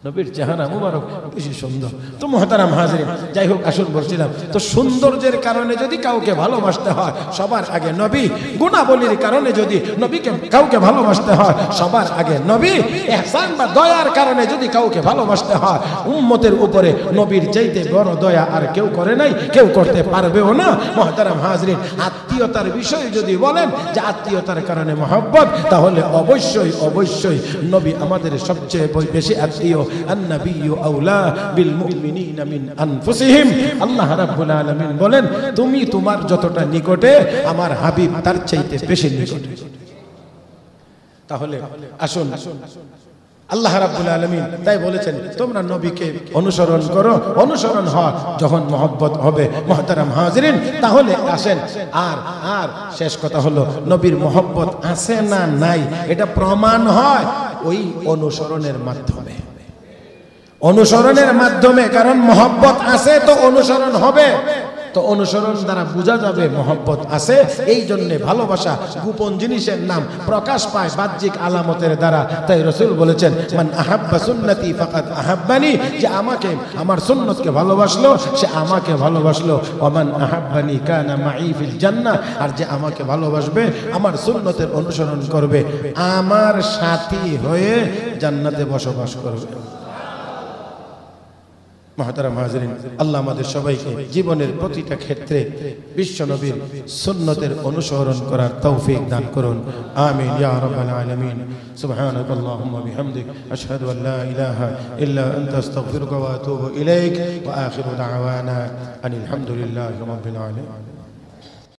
নবীর চেহারা মুবারক বেশি সুন্দর। তো মুহতারাম হাজিরিন, যাই হোক আসুন বলছিলাম, তো সৌন্দর্যের কারণে যদি কাউকে ভালোবাসতে হয় সবার আগে নবী, গুণাবলীর কারণে যদি নবীকে কাউকে ভালোবাসতে হয় সবার আগে নবী, ইহসান বা দয়ার কারণে যদি কাউকে ভালোবাসতে হয় উম্মতের উপরে নবীর চাইতে বড় দয়া আর কেউ করে নাই, কেউ করতে পারবেও না। মুহতারাম হাজিরিন, আত্মীয়তার বিষয়ে যদি বলেন যে আত্মীয়তার কারণে মহব্বত, তাহলে অবশ্যই অবশ্যই নবী আমাদের সবচেয়ে বেশি আত্মীয়। আন-নাবিয়্যু আওলা বিল মুমিনিনা মিন আনফুসিহিম। আল্লাহ রাব্বুল আলামিন বলেন তুমি তোমার যতটা নিকটে আমার হাবিব তার চাইতে বেশি নিকটে। তাহলে আসুন, আল্লাহ রাব্বুল আলামিন তাই বলেছেন তোমরা নবীকে অনুসরণ করো, অনুসরণ হয় যখন মহব্বত হবে। মুহতারাম হাজিরিন, তাহলে আসেন আর শেষ কথা হলো নবীর মহব্বত আছে না নাই এটা প্রমাণ হয় ওই অনুসরণের মাধ্যমে, অনুসরণের মাধ্যমে। কারণ মহব্বত আছে তো অনুসরণ হবে, তো অনুসরণ দ্বারা বোঝা যাবে মহব্বত আছে। এই জন্য ভালোবাসা গোপন জিনিসের নাম, প্রকাশ পায় বাহ্যিক আলামতের দ্বারা। তাই রাসূল বলেছেন মান আহাব্বা সুন্নতি ফাকাদ আহাব্বানি, যে আমাকে আমার সুন্নতকে ভালোবাসলো সে আমাকে ভালোবাসলো। ওমান আহাব্বানি কানা মাই ফিল জান্নাহ, আর যে আমাকে ভালোবাসবে আমার সুন্নতের অনুসরণ করবে আমার সাথী হয়ে জান্নাতে বসবাস করবে। মুহতারাম হাজিরিন, আল্লাহ আমাদের সবাইকে জীবনের প্রতিটা ক্ষেত্রে বিশ্বনবীর সুন্নতের অনুসরণ করার তৌফিক দান করুন। আমিন ইয়া রাব্বাল আলামিন। সুবহানাকাল্লাহুম্মা বিহামদিক আশহাদু আল লা ইলাহা ইল্লা আনতা আস্তাগফিরুকা ওয়া আতুবু ইলাইক ওয়া আখিরু দাওয়ানা আনিল হামদুলিল্লাহি রাব্বিল আলামিন।